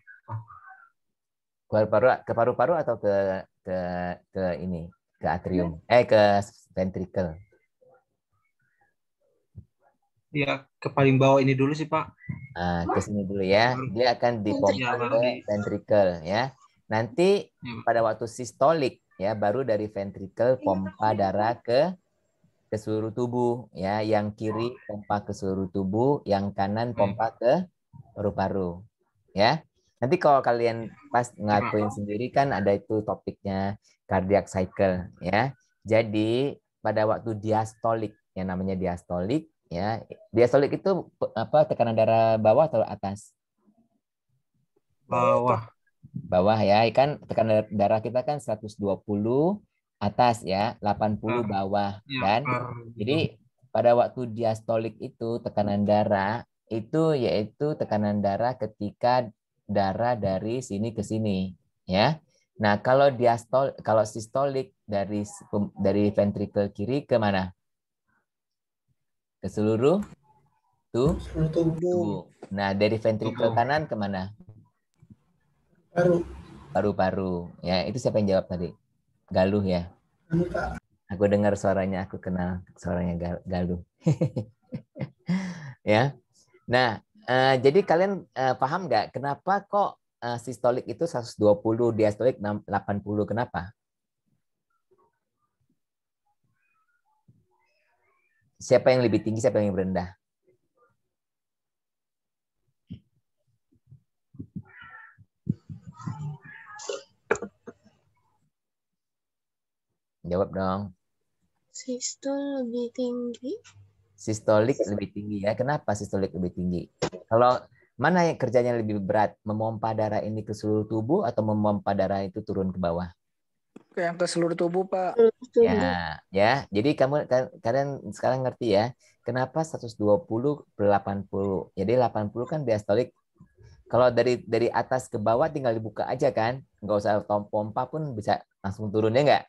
Speaker 1: Ke paru-paru atau ke ini, ke atrium, ke ventricle?
Speaker 3: Dia ke paling bawah ini dulu sih, Pak.
Speaker 1: Ke sini dulu ya. Dia akan dipompa ke ventricle ya. Nanti pada waktu sistolik ya, baru dari ventricle pompa darah ke seluruh tubuh ya. Yang kiri pompa ke seluruh tubuh, yang kanan pompa ke paru-paru ya. Nanti kalau kalian pas ngelakuin sendiri kan ada itu topiknya cardiac cycle ya. Jadi pada waktu diastolik, yang namanya diastolik ya. Diastolik itu apa, tekanan darah bawah atau atas?
Speaker 3: Bawah.
Speaker 1: Bawah ya. Kan tekanan darah kita kan 120 atas ya, 80 bawah kan. Jadi pada waktu diastolik itu tekanan darah itu yaitu tekanan darah ketika darah dari sini ke sini ya. Nah, kalau sistolik dari ventricle kiri ke mana? Ke seluruh tubuh. Nah, dari ventricle kanan ke mana? Paru-paru. Ya, itu siapa yang jawab tadi? Galuh ya. Aku dengar suaranya, aku kenal suaranya Galuh. Ya. Nah, jadi kalian paham nggak kenapa kok sistolik itu 120, diastolik 80? Kenapa? Siapa yang lebih tinggi, siapa yang lebih rendah? Jawab dong.
Speaker 2: Sistol lebih tinggi.
Speaker 1: Sistolik lebih tinggi ya. Kenapa sistolik lebih tinggi? Kalau mana yang kerjanya lebih berat? Memompa darah ini ke seluruh tubuh atau memompa darah itu turun ke bawah?
Speaker 4: Kayak ke seluruh tubuh, Pak.
Speaker 1: Ya. Jadi kalian sekarang ngerti ya, kenapa 120 per 80. Jadi 80 kan diastolik. Kalau dari atas ke bawah tinggal dibuka aja kan, nggak usah pompa pun bisa langsung turun ya nggak?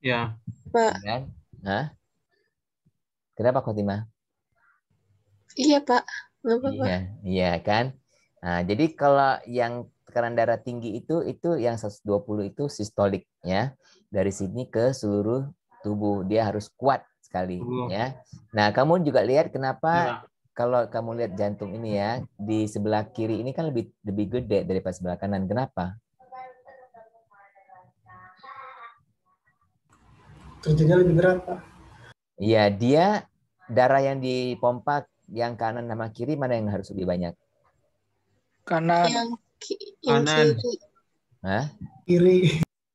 Speaker 3: Ya.
Speaker 2: Pak.
Speaker 1: Kan? Nah, kenapa Khotimah?
Speaker 2: Iya, Pak. Nggak apa-apa.
Speaker 1: Iya kan. Nah, jadi kalau yang tekanan darah tinggi itu yang 120 itu sistolik ya. Dari sini ke seluruh tubuh dia harus kuat sekali ya. Nah, kamu juga lihat kenapa kalau kamu lihat jantung ini ya, di sebelah kiri ini kan lebih gede daripada sebelah kanan. Kenapa?
Speaker 5: Kerjanya lebih berat, Pak.
Speaker 1: Iya, dia darah yang dipompa yang kanan sama kiri mana yang harus lebih banyak?
Speaker 4: Kanan.
Speaker 2: Yang
Speaker 3: Kanan.
Speaker 2: kiri.
Speaker 1: Hah?
Speaker 5: Kiri.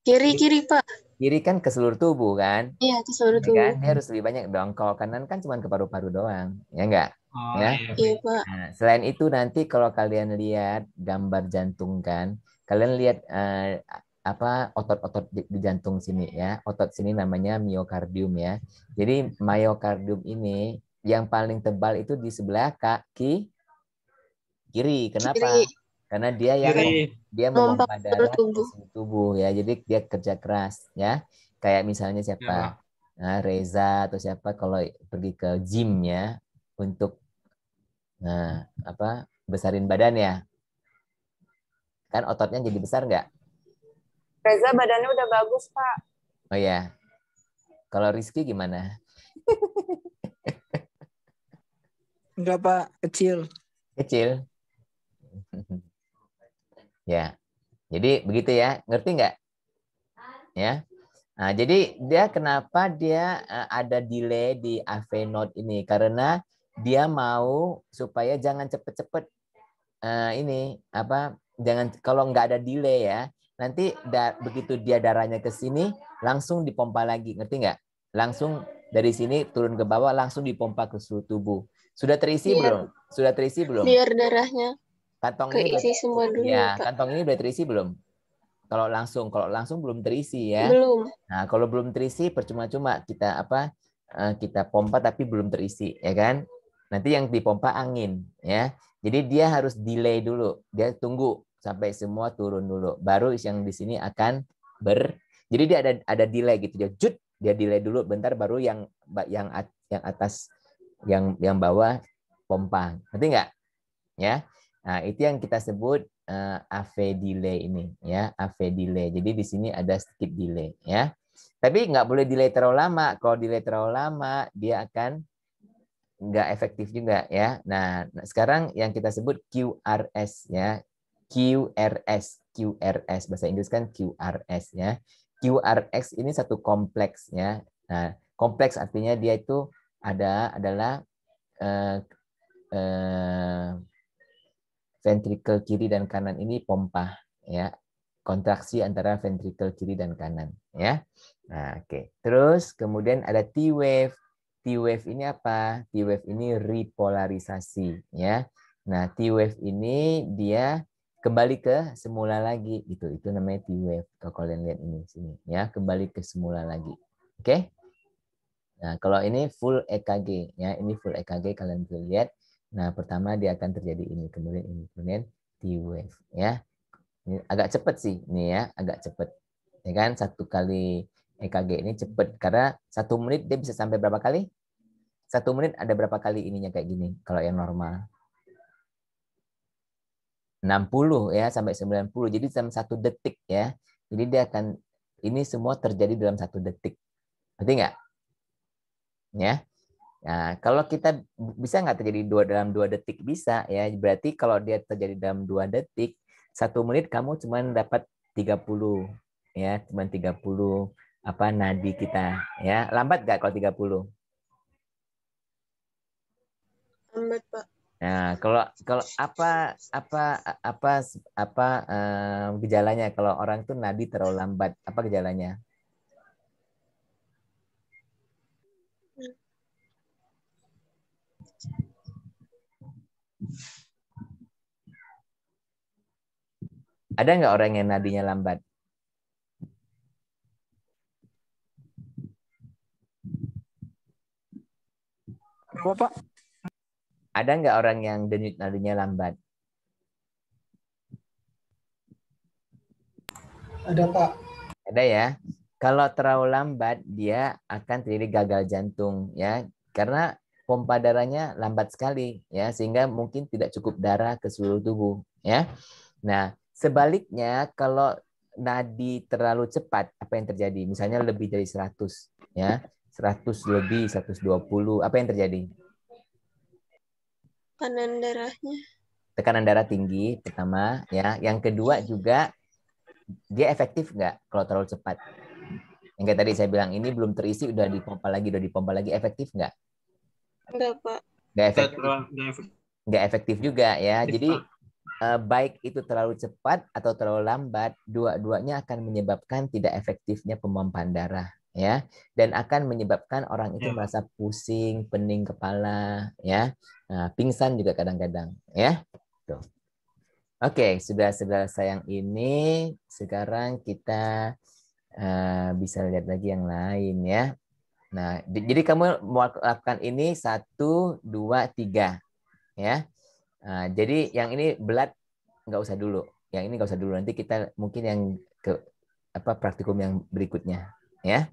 Speaker 2: Kiri, Pak.
Speaker 1: Kiri kan ke seluruh tubuh kan?
Speaker 2: Iya, ke seluruh
Speaker 1: Ya
Speaker 2: tubuh.
Speaker 1: kan? Dia harus lebih banyak dong. Kalau kanan kan cuma ke paru-paru doang, ya enggak?
Speaker 3: Oh,
Speaker 1: Ya.
Speaker 3: iya.
Speaker 2: Iya, Pak.
Speaker 1: Nah, selain itu nanti kalau kalian lihat gambar jantung kan, kalian lihat apa otot-otot di jantung sini ya. Otot sini namanya miokardium ya. Jadi miokardium ini yang paling tebal itu di sebelah kiri. Kenapa?
Speaker 2: Kiri.
Speaker 1: Karena dia
Speaker 2: Mompa
Speaker 1: memompa darah ke
Speaker 2: tubuh.
Speaker 1: seluruh tubuh ya. Jadi dia kerja keras ya. Kayak misalnya
Speaker 3: Ya,
Speaker 1: siapa?
Speaker 3: Pak.
Speaker 1: Nah, Reza atau siapa kalau pergi ke gym ya untuk besarin badan ya. Kan ototnya jadi besar nggak?
Speaker 6: Reza badannya udah bagus, Pak.
Speaker 1: Oh ya. Kalau Rizky gimana?
Speaker 4: Enggak, Pak. Kecil.
Speaker 1: Kecil. Ya. Jadi begitu ya. Ngerti nggak? Ya. Nah, jadi kenapa dia ada delay di AV node ini? Karena dia mau supaya jangan cepet-cepet jangan kalau nggak ada delay ya. Nanti begitu dia darahnya ke sini langsung dipompa lagi, ngerti nggak? Langsung dari sini turun ke bawah langsung dipompa ke seluruh tubuh. Sudah terisi belum? Sudah terisi belum?
Speaker 2: Biar darahnya
Speaker 1: Kantong ini
Speaker 2: keisi semua dulu,
Speaker 1: ya,
Speaker 2: Pak.
Speaker 1: kantong ini udah terisi belum? Kalau langsung belum terisi ya.
Speaker 2: Belum.
Speaker 1: Nah, kalau belum terisi percuma-cuma kita pompa tapi belum terisi, ya kan? Nanti yang dipompa angin, ya. Jadi dia harus delay dulu. Dia tunggu sampai semua turun dulu. Baru yang di sini akan Jadi dia ada delay gitu. Dia delay dulu bentar baru yang atas yang bawah pompa. Ngerti nggak? Ya. Nah, itu yang kita sebut AV delay ini ya, AV delay. Jadi di sini ada sedikit delay ya. Tapi nggak boleh delay terlalu lama. Kalau delay terlalu lama dia akan nggak efektif juga ya. Nah, sekarang yang kita sebut QRS ya. QRS bahasa Inggris kan QRS ya. QRS ini satu kompleks ya. Nah, kompleks artinya dia itu adalah ventrikel kiri dan kanan ini pompa ya, kontraksi antara ventrikel kiri dan kanan ya. Nah, oke. Terus kemudian ada T-wave. T-wave ini apa? T-wave ini repolarisasi ya. Nah, T-wave ini dia kembali ke semula lagi gitu. Itu namanya T-wave. Kalau kalian lihat ini sini ya, kembali ke semula lagi. Oke? Nah, kalau ini full EKG ya, ini full EKG kalian bisa lihat. Nah, pertama dia akan terjadi ini, kemudian T-wave ya. Ini agak cepat sih ini ya, agak cepat. Ya kan, 1 kali EKG ini cepat karena 1 menit dia bisa sampai berapa kali? 1 menit ada berapa kali ininya kayak gini kalau yang normal? 60 ya sampai 90. Jadi dalam 1 detik ya. Jadi dia akan ini semua terjadi dalam 1 detik. Ngerti nggak? Ya. Nah, kalau kita bisa nggak terjadi dalam 2 detik? Bisa ya. Berarti kalau dia terjadi dalam 2 detik, 1 menit kamu cuma dapat 30 ya, cuma 30 nadi kita ya. Lambat nggak kalau 30?
Speaker 6: Lambat, Pak.
Speaker 1: Nah, kalau gejalanya kalau orang tuh nadi terlalu lambat, apa gejalanya? Ada nggak orang yang nadinya lambat?
Speaker 4: Apa, Pak?
Speaker 1: Ada nggak orang yang denyut nadinya lambat?
Speaker 5: Ada Pak.
Speaker 1: Ada ya. Kalau terlalu lambat, dia akan terjadi gagal jantung ya, karena pompa darahnya lambat sekali ya, sehingga mungkin tidak cukup darah ke seluruh tubuh ya. Nah, sebaliknya kalau nadi terlalu cepat, apa yang terjadi? Misalnya lebih dari 100 ya, 100 lebih 120, apa yang terjadi?
Speaker 6: Kanan darahnya.
Speaker 1: Tekanan darah tinggi pertama ya. Yang kedua juga dia efektif nggak kalau terlalu cepat? Yang kayak tadi saya bilang ini belum terisi udah dipompa lagi, efektif nggak?
Speaker 6: Enggak, Pak.
Speaker 1: Nggak efektif. Nggak efektif juga ya. Jadi baik itu terlalu cepat atau terlalu lambat, dua-duanya akan menyebabkan tidak efektifnya pemompaan darah ya, dan akan menyebabkan orang itu merasa pusing, pening kepala ya. Nah, pingsan juga kadang-kadang ya. Tuh. Oke, sudah sayang ini sekarang kita bisa lihat lagi yang lain ya. Nah, jadi kamu mau lakukan ini 1, 2, 3 ya. Nah, jadi yang ini blood nggak usah dulu. Yang ini nggak usah dulu. Nanti kita mungkin yang ke praktikum yang berikutnya ya.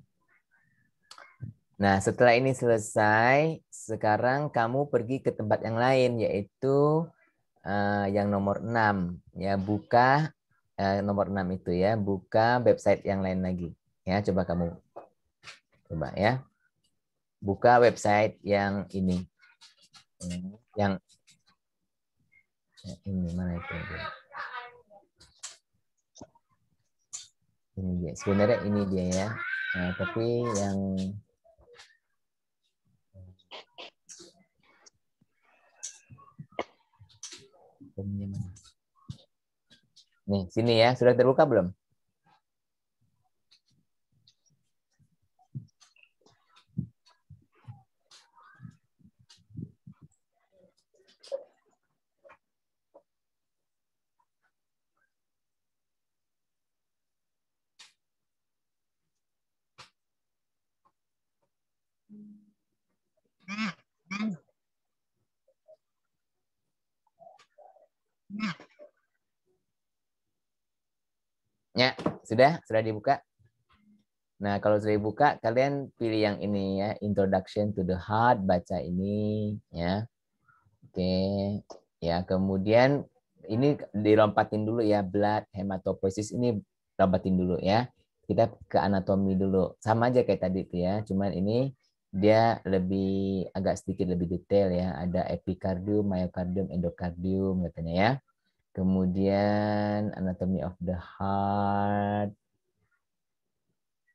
Speaker 1: Nah, setelah ini selesai, sekarang kamu pergi ke tempat yang lain yaitu yang nomor 6 ya, buka nomor 6 itu ya, buka website yang lain lagi ya. Coba kamu ya, buka website yang ini, yang ini mana itu? Ini dia, sebenarnya ini dia ya. Nah, tapi yang nih sini ya, sudah terbuka belum? Ya, sudah dibuka. Nah, kalau sudah dibuka, kalian pilih yang ini ya, Introduction to the Heart, baca ini ya. Oke. Ya, kemudian ini dilompatin dulu ya, blood, hematopoiesis ini lompatin dulu ya. Kita ke anatomi dulu. Sama aja kayak tadi tuh ya, cuman ini dia agak sedikit lebih detail ya. Ada epikardium, myokardium, endokardium katanya ya. Kemudian anatomy of the heart.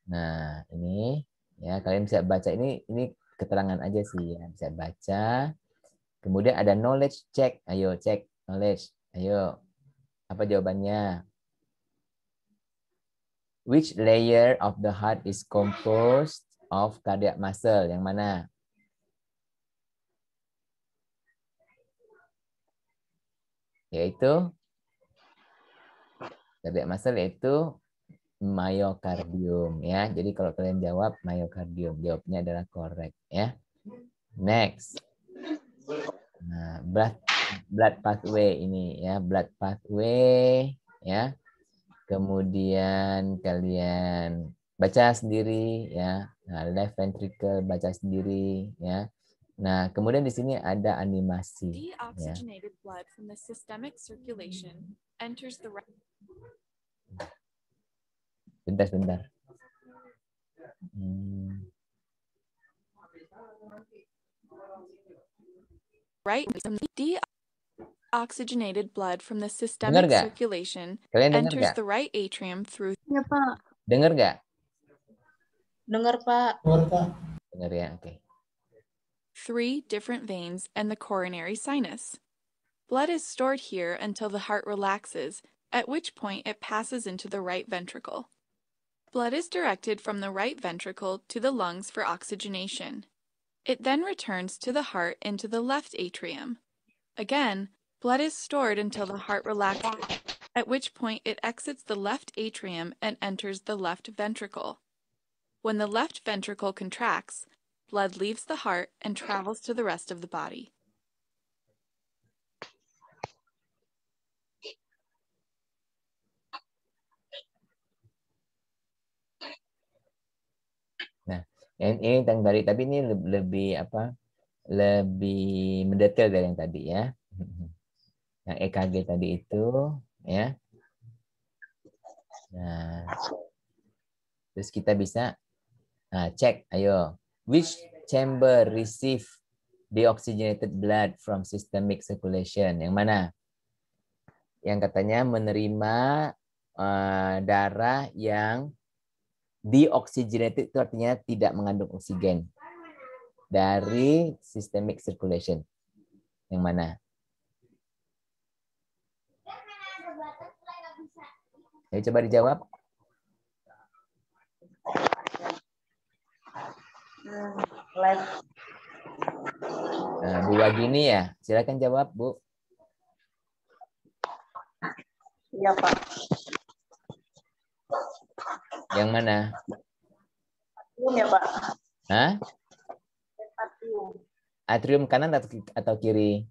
Speaker 1: Nah, ini ya kalian bisa baca ini keterangan aja sih ya, bisa baca. Kemudian ada knowledge check. Ayo cek knowledge. Ayo. Apa jawabannya? Which layer of the heart is composed of cardiac muscle? Yang mana? Yaitu cardiac muscle yaitu myokardium ya. Jadi kalau kalian jawab myokardium, jawabnya adalah correct ya. Next. Nah, blood pathway ini ya, blood pathway ya. Kemudian kalian baca sendiri ya. Nah, left ventricle baca sendiri ya. Nah, kemudian di sini ada animasi ya.
Speaker 7: Deoxygenated blood from the systemic circulation enters the
Speaker 1: Bentar.
Speaker 7: right. Deoxygenated blood from the systemic circulation enters the right atrium through.
Speaker 2: Ya, Pak.
Speaker 1: Dengar nggak?
Speaker 6: Dengar, Pak.
Speaker 5: Dengar Pak.
Speaker 1: Dengar ya, oke.
Speaker 7: 3 different veins and the coronary sinus. Blood is stored here until the heart relaxes, at which point it passes into the right ventricle. Blood is directed from the right ventricle to the lungs for oxygenation. It then returns to the heart into the left atrium. Again, blood is stored until the heart relaxes, at which point it exits the left atrium and enters the left ventricle. When the left ventricle contracts, blood leaves the heart and travels to the rest of the body.
Speaker 1: Nah, ini tentang dari, tapi ini lebih apa? Lebih mendetail dari yang tadi ya. Yang EKG tadi itu ya. Nah, terus kita bisa cek, ayo, which chamber receive deoxygenated blood from systemic circulation? Yang mana? Yang katanya menerima darah yang deoxygenated, itu artinya tidak mengandung oksigen dari systemic circulation. Yang mana? Ayo coba dijawab. Nah, Bu Wagini ya, silakan jawab, Bu.
Speaker 8: Iya, Pak.
Speaker 1: Yang mana?
Speaker 8: Atrium ya, Pak.
Speaker 1: Hah?
Speaker 8: Atrium.
Speaker 1: Atrium kanan atau kiri?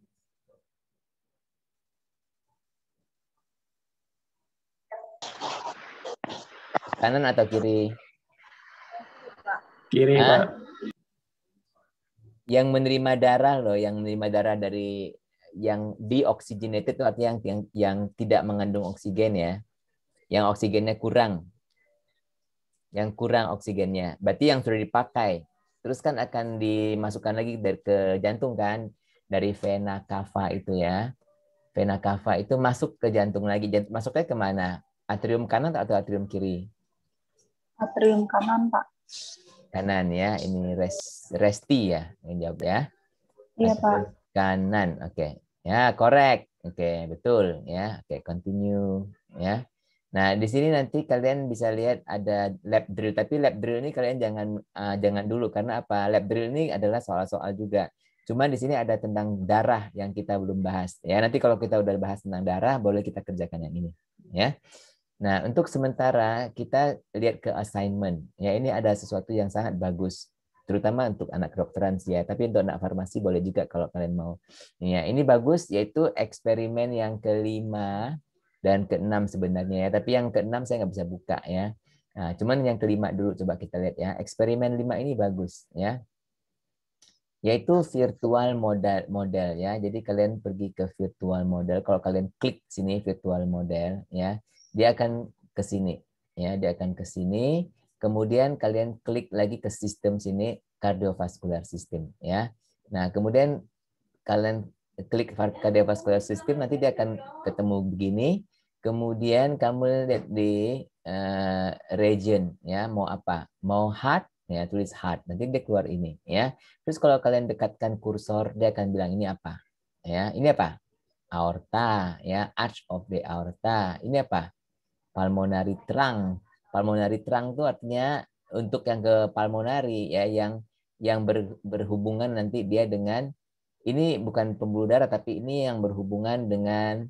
Speaker 1: Kanan atau kiri?
Speaker 5: Kiri,
Speaker 1: Hah?
Speaker 5: Pak.
Speaker 1: Yang menerima darah loh, yang menerima darah dari yang deoxygenated itu artinya yang tidak mengandung oksigen ya. Yang oksigennya kurang. Yang kurang oksigennya. Berarti yang sudah dipakai. Terus kan akan dimasukkan lagi ke jantung kan. Dari vena cava itu ya. Vena cava itu masuk ke jantung lagi. Masuknya kemana? Atrium kanan atau atrium kiri?
Speaker 8: Atrium kanan, Pak.
Speaker 1: Kanan ya. Ini Resti ya yang jawab ya.
Speaker 8: Iya, Pak.
Speaker 1: Kanan. Oke. Ya, correct. Oke, betul ya. Oke, continue ya. Nah, di sini nanti kalian bisa lihat ada lab drill, tapi lab drill ini kalian jangan dulu karena apa? Lab drill ini adalah soal-soal juga. Cuma di sini ada tentang darah yang kita belum bahas. Ya, nanti kalau kita udah bahas tentang darah, boleh kita kerjakan yang ini, ya. Nah, untuk sementara kita lihat ke assignment. Ya, ini ada sesuatu yang sangat bagus, terutama untuk anak kedokteran sih ya. Tapi untuk anak farmasi boleh juga kalau kalian mau. Ya, ini bagus, yaitu eksperimen yang kelima dan keenam sebenarnya ya. Tapi yang keenam saya nggak bisa buka ya. Nah, cuman yang kelima dulu coba kita lihat ya. Eksperimen 5 ini bagus ya. Yaitu virtual model ya. Jadi kalian pergi ke virtual model. Kalau kalian klik sini virtual model ya, dia akan ke sini ya, dia akan ke sini. Kemudian kalian klik lagi ke sistem sini, cardiovascular system ya. Nah, kemudian kalian klik cardiovascular system, nanti dia akan ketemu begini. Kemudian kamu lihat di region ya, mau apa? Mau heart ya, tulis heart. Nanti dia keluar ini ya. Terus kalau kalian dekatkan kursor, dia akan bilang ini apa? Ya, ini apa? Aorta ya, arch of the aorta. Ini apa? Pulmonary trunk. Pulmonary trunk itu artinya untuk yang ke pulmonary ya, yang berhubungan nanti dia dengan, ini bukan pembuluh darah tapi ini yang berhubungan dengan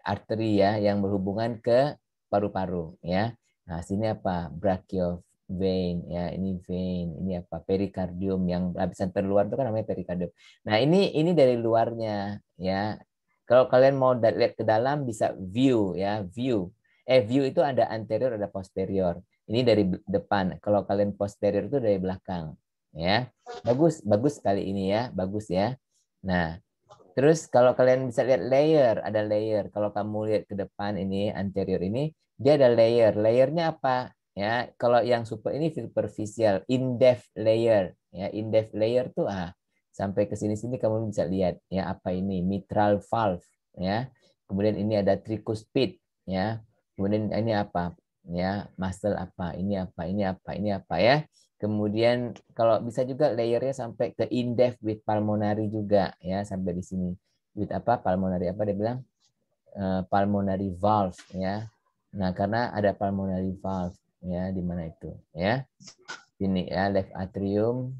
Speaker 1: arteri ya, yang berhubungan ke paru-paru ya. Nah, sini apa? Brachial vein ya, ini vein, ini apa? Perikardium, yang lapisan terluar itu kan namanya perikardium. Nah, ini dari luarnya ya. Kalau kalian mau lihat ke dalam bisa view ya, view. View itu ada anterior, ada posterior. Ini dari depan. Kalau kalian posterior itu dari belakang ya. Bagus sekali ini ya, bagus ya. Nah, terus kalau kalian bisa lihat layer, ada layer. Kalau kamu lihat ke depan ini, anterior ini, dia ada layer. Layernya apa? Ya, kalau yang super ini superficial, in-depth layer. Ya, in-depth layer tuh sampai ke sini-sini kamu bisa lihat ya, apa ini? Mitral valve ya. Kemudian ini ada tricuspid ya. Kemudian ini apa? Ya, muscle apa? Ini apa? Ini apa? Ini apa ya? Kemudian kalau bisa juga layernya sampai ke in-depth with pulmonary juga ya, sampai di sini. With apa? Pulmonary apa dia bilang? Pulmonary valve ya. Nah, karena ada pulmonary valve ya, di mana itu ya. Ini ya, left atrium,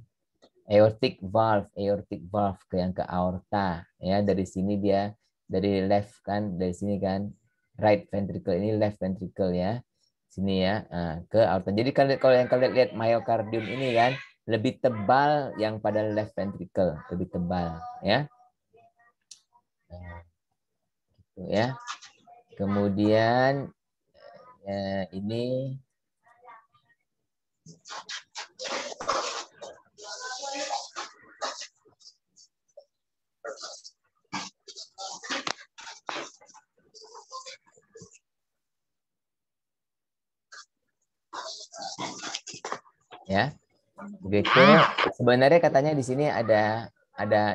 Speaker 1: aortic valve ke yang ke aorta ya. Dari sini dia dari left kan, dari sini kan right ventricle, ini left ventricle ya. Sini ya, ke aorta. Jadi kalau yang kalian lihat myocardium ini kan lebih tebal yang pada left ventricle, lebih tebal ya. Nah, gitu ya. Kemudian ini ya. Begitu. Sebenarnya katanya di sini ada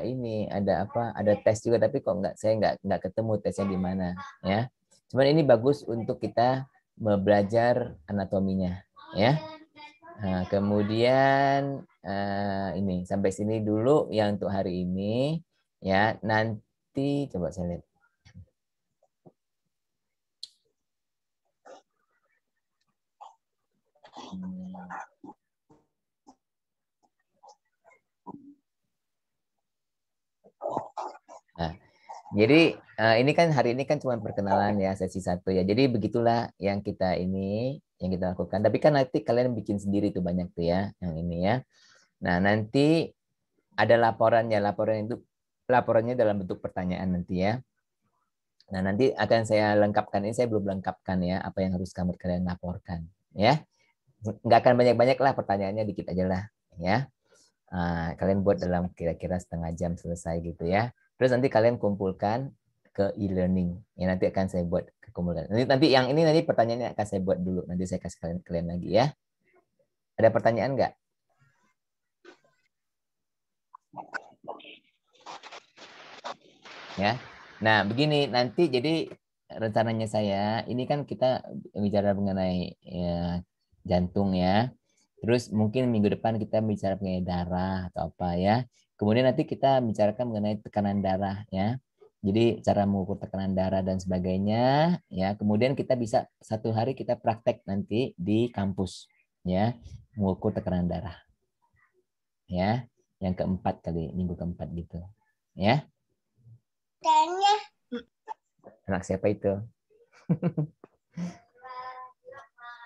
Speaker 1: ini, ada apa? Ada tes juga, tapi kok saya nggak ketemu tesnya di mana ya. Cuman ini bagus untuk kita belajar anatominya ya. Nah, kemudian ini sampai sini dulu yang untuk hari ini ya. Nanti coba saya lihat. Nah, jadi ini kan hari ini kan cuma perkenalan ya, sesi 1 ya. Jadi begitulah yang kita lakukan. Tapi kan nanti kalian bikin sendiri tuh banyak tuh ya, yang ini ya. Nah, nanti ada laporannya. Laporannya dalam bentuk pertanyaan nanti ya. Nah, nanti akan saya lengkapkan. Ini saya belum lengkapkan ya, apa yang harus kalian laporkan ya. Nggak akan banyak-banyak lah, pertanyaannya dikit aja lah ya. Kalian buat dalam kira-kira setengah jam selesai gitu ya. Terus nanti kalian kumpulkan ke e-learning. Ya, nanti akan saya buat kumpulkan. Nanti yang ini nanti pertanyaannya akan saya buat dulu. Nanti saya kasih kalian lagi ya. Ada pertanyaan nggak? Ya. Nah, begini nanti jadi rencananya saya ini kan kita bicara mengenai ya, jantung ya. Terus mungkin minggu depan kita bicara mengenai darah atau apa ya. Kemudian nanti kita bicarakan mengenai tekanan darah ya. Jadi cara mengukur tekanan darah dan sebagainya ya. Kemudian kita bisa satu hari kita praktek nanti di kampus ya, mengukur tekanan darah. Ya, yang keempat kali, minggu keempat gitu. Ya. Anak siapa itu?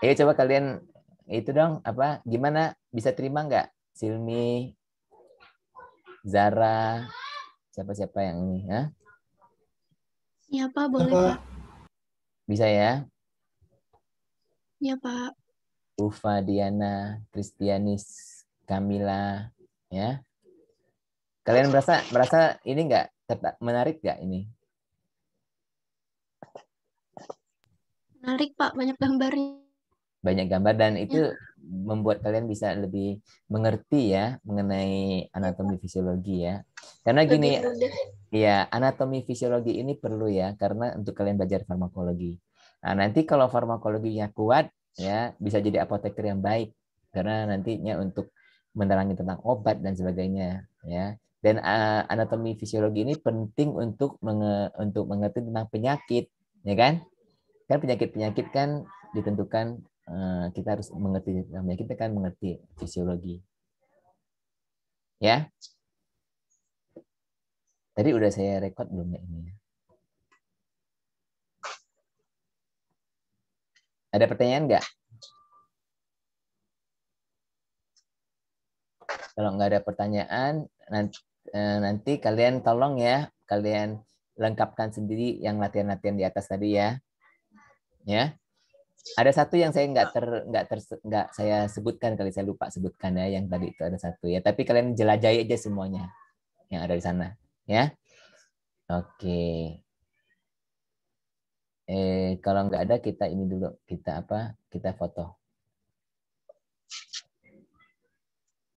Speaker 1: Ayo coba kalian itu dong, apa gimana, bisa terima nggak Silmi, Zara, siapa yang ini ya?
Speaker 2: Iya Pak, boleh
Speaker 5: Apa?
Speaker 2: Pak.
Speaker 1: Bisa ya?
Speaker 2: Iya Pak.
Speaker 1: Ufa, Diana, Kristianis, Kamila ya. Kalian merasa ini nggak menarik nggak ini?
Speaker 2: Menarik Pak, banyak gambarnya.
Speaker 1: Banyak gambar dan itu membuat kalian bisa lebih mengerti ya mengenai anatomi fisiologi ya. Karena gini,
Speaker 6: Lebih mudah.
Speaker 1: ya anatomi fisiologi ini perlu ya karena untuk kalian belajar farmakologi. Nah, nanti kalau farmakologinya kuat ya bisa jadi apoteker yang baik karena nantinya untuk menerangi tentang obat dan sebagainya ya. Dan anatomi fisiologi ini penting untuk mengerti tentang penyakit, ya kan? Kan penyakit-penyakit kan ditentukan kita harus mengerti namanya, kita kan mengerti fisiologi ya. Tadi udah saya record belum ya ini? Ada pertanyaan nggak? Kalau nggak ada pertanyaan, nanti kalian tolong ya, kalian lengkapkan sendiri yang latihan-latihan di atas tadi ya. Ya. Ada satu yang saya nggak saya sebutkan, kali saya lupa sebutkan ya, yang tadi itu ada satu ya. Tapi kalian jelajahi aja semuanya yang ada di sana, ya. Oke. Kalau nggak ada kita ini dulu, kita foto.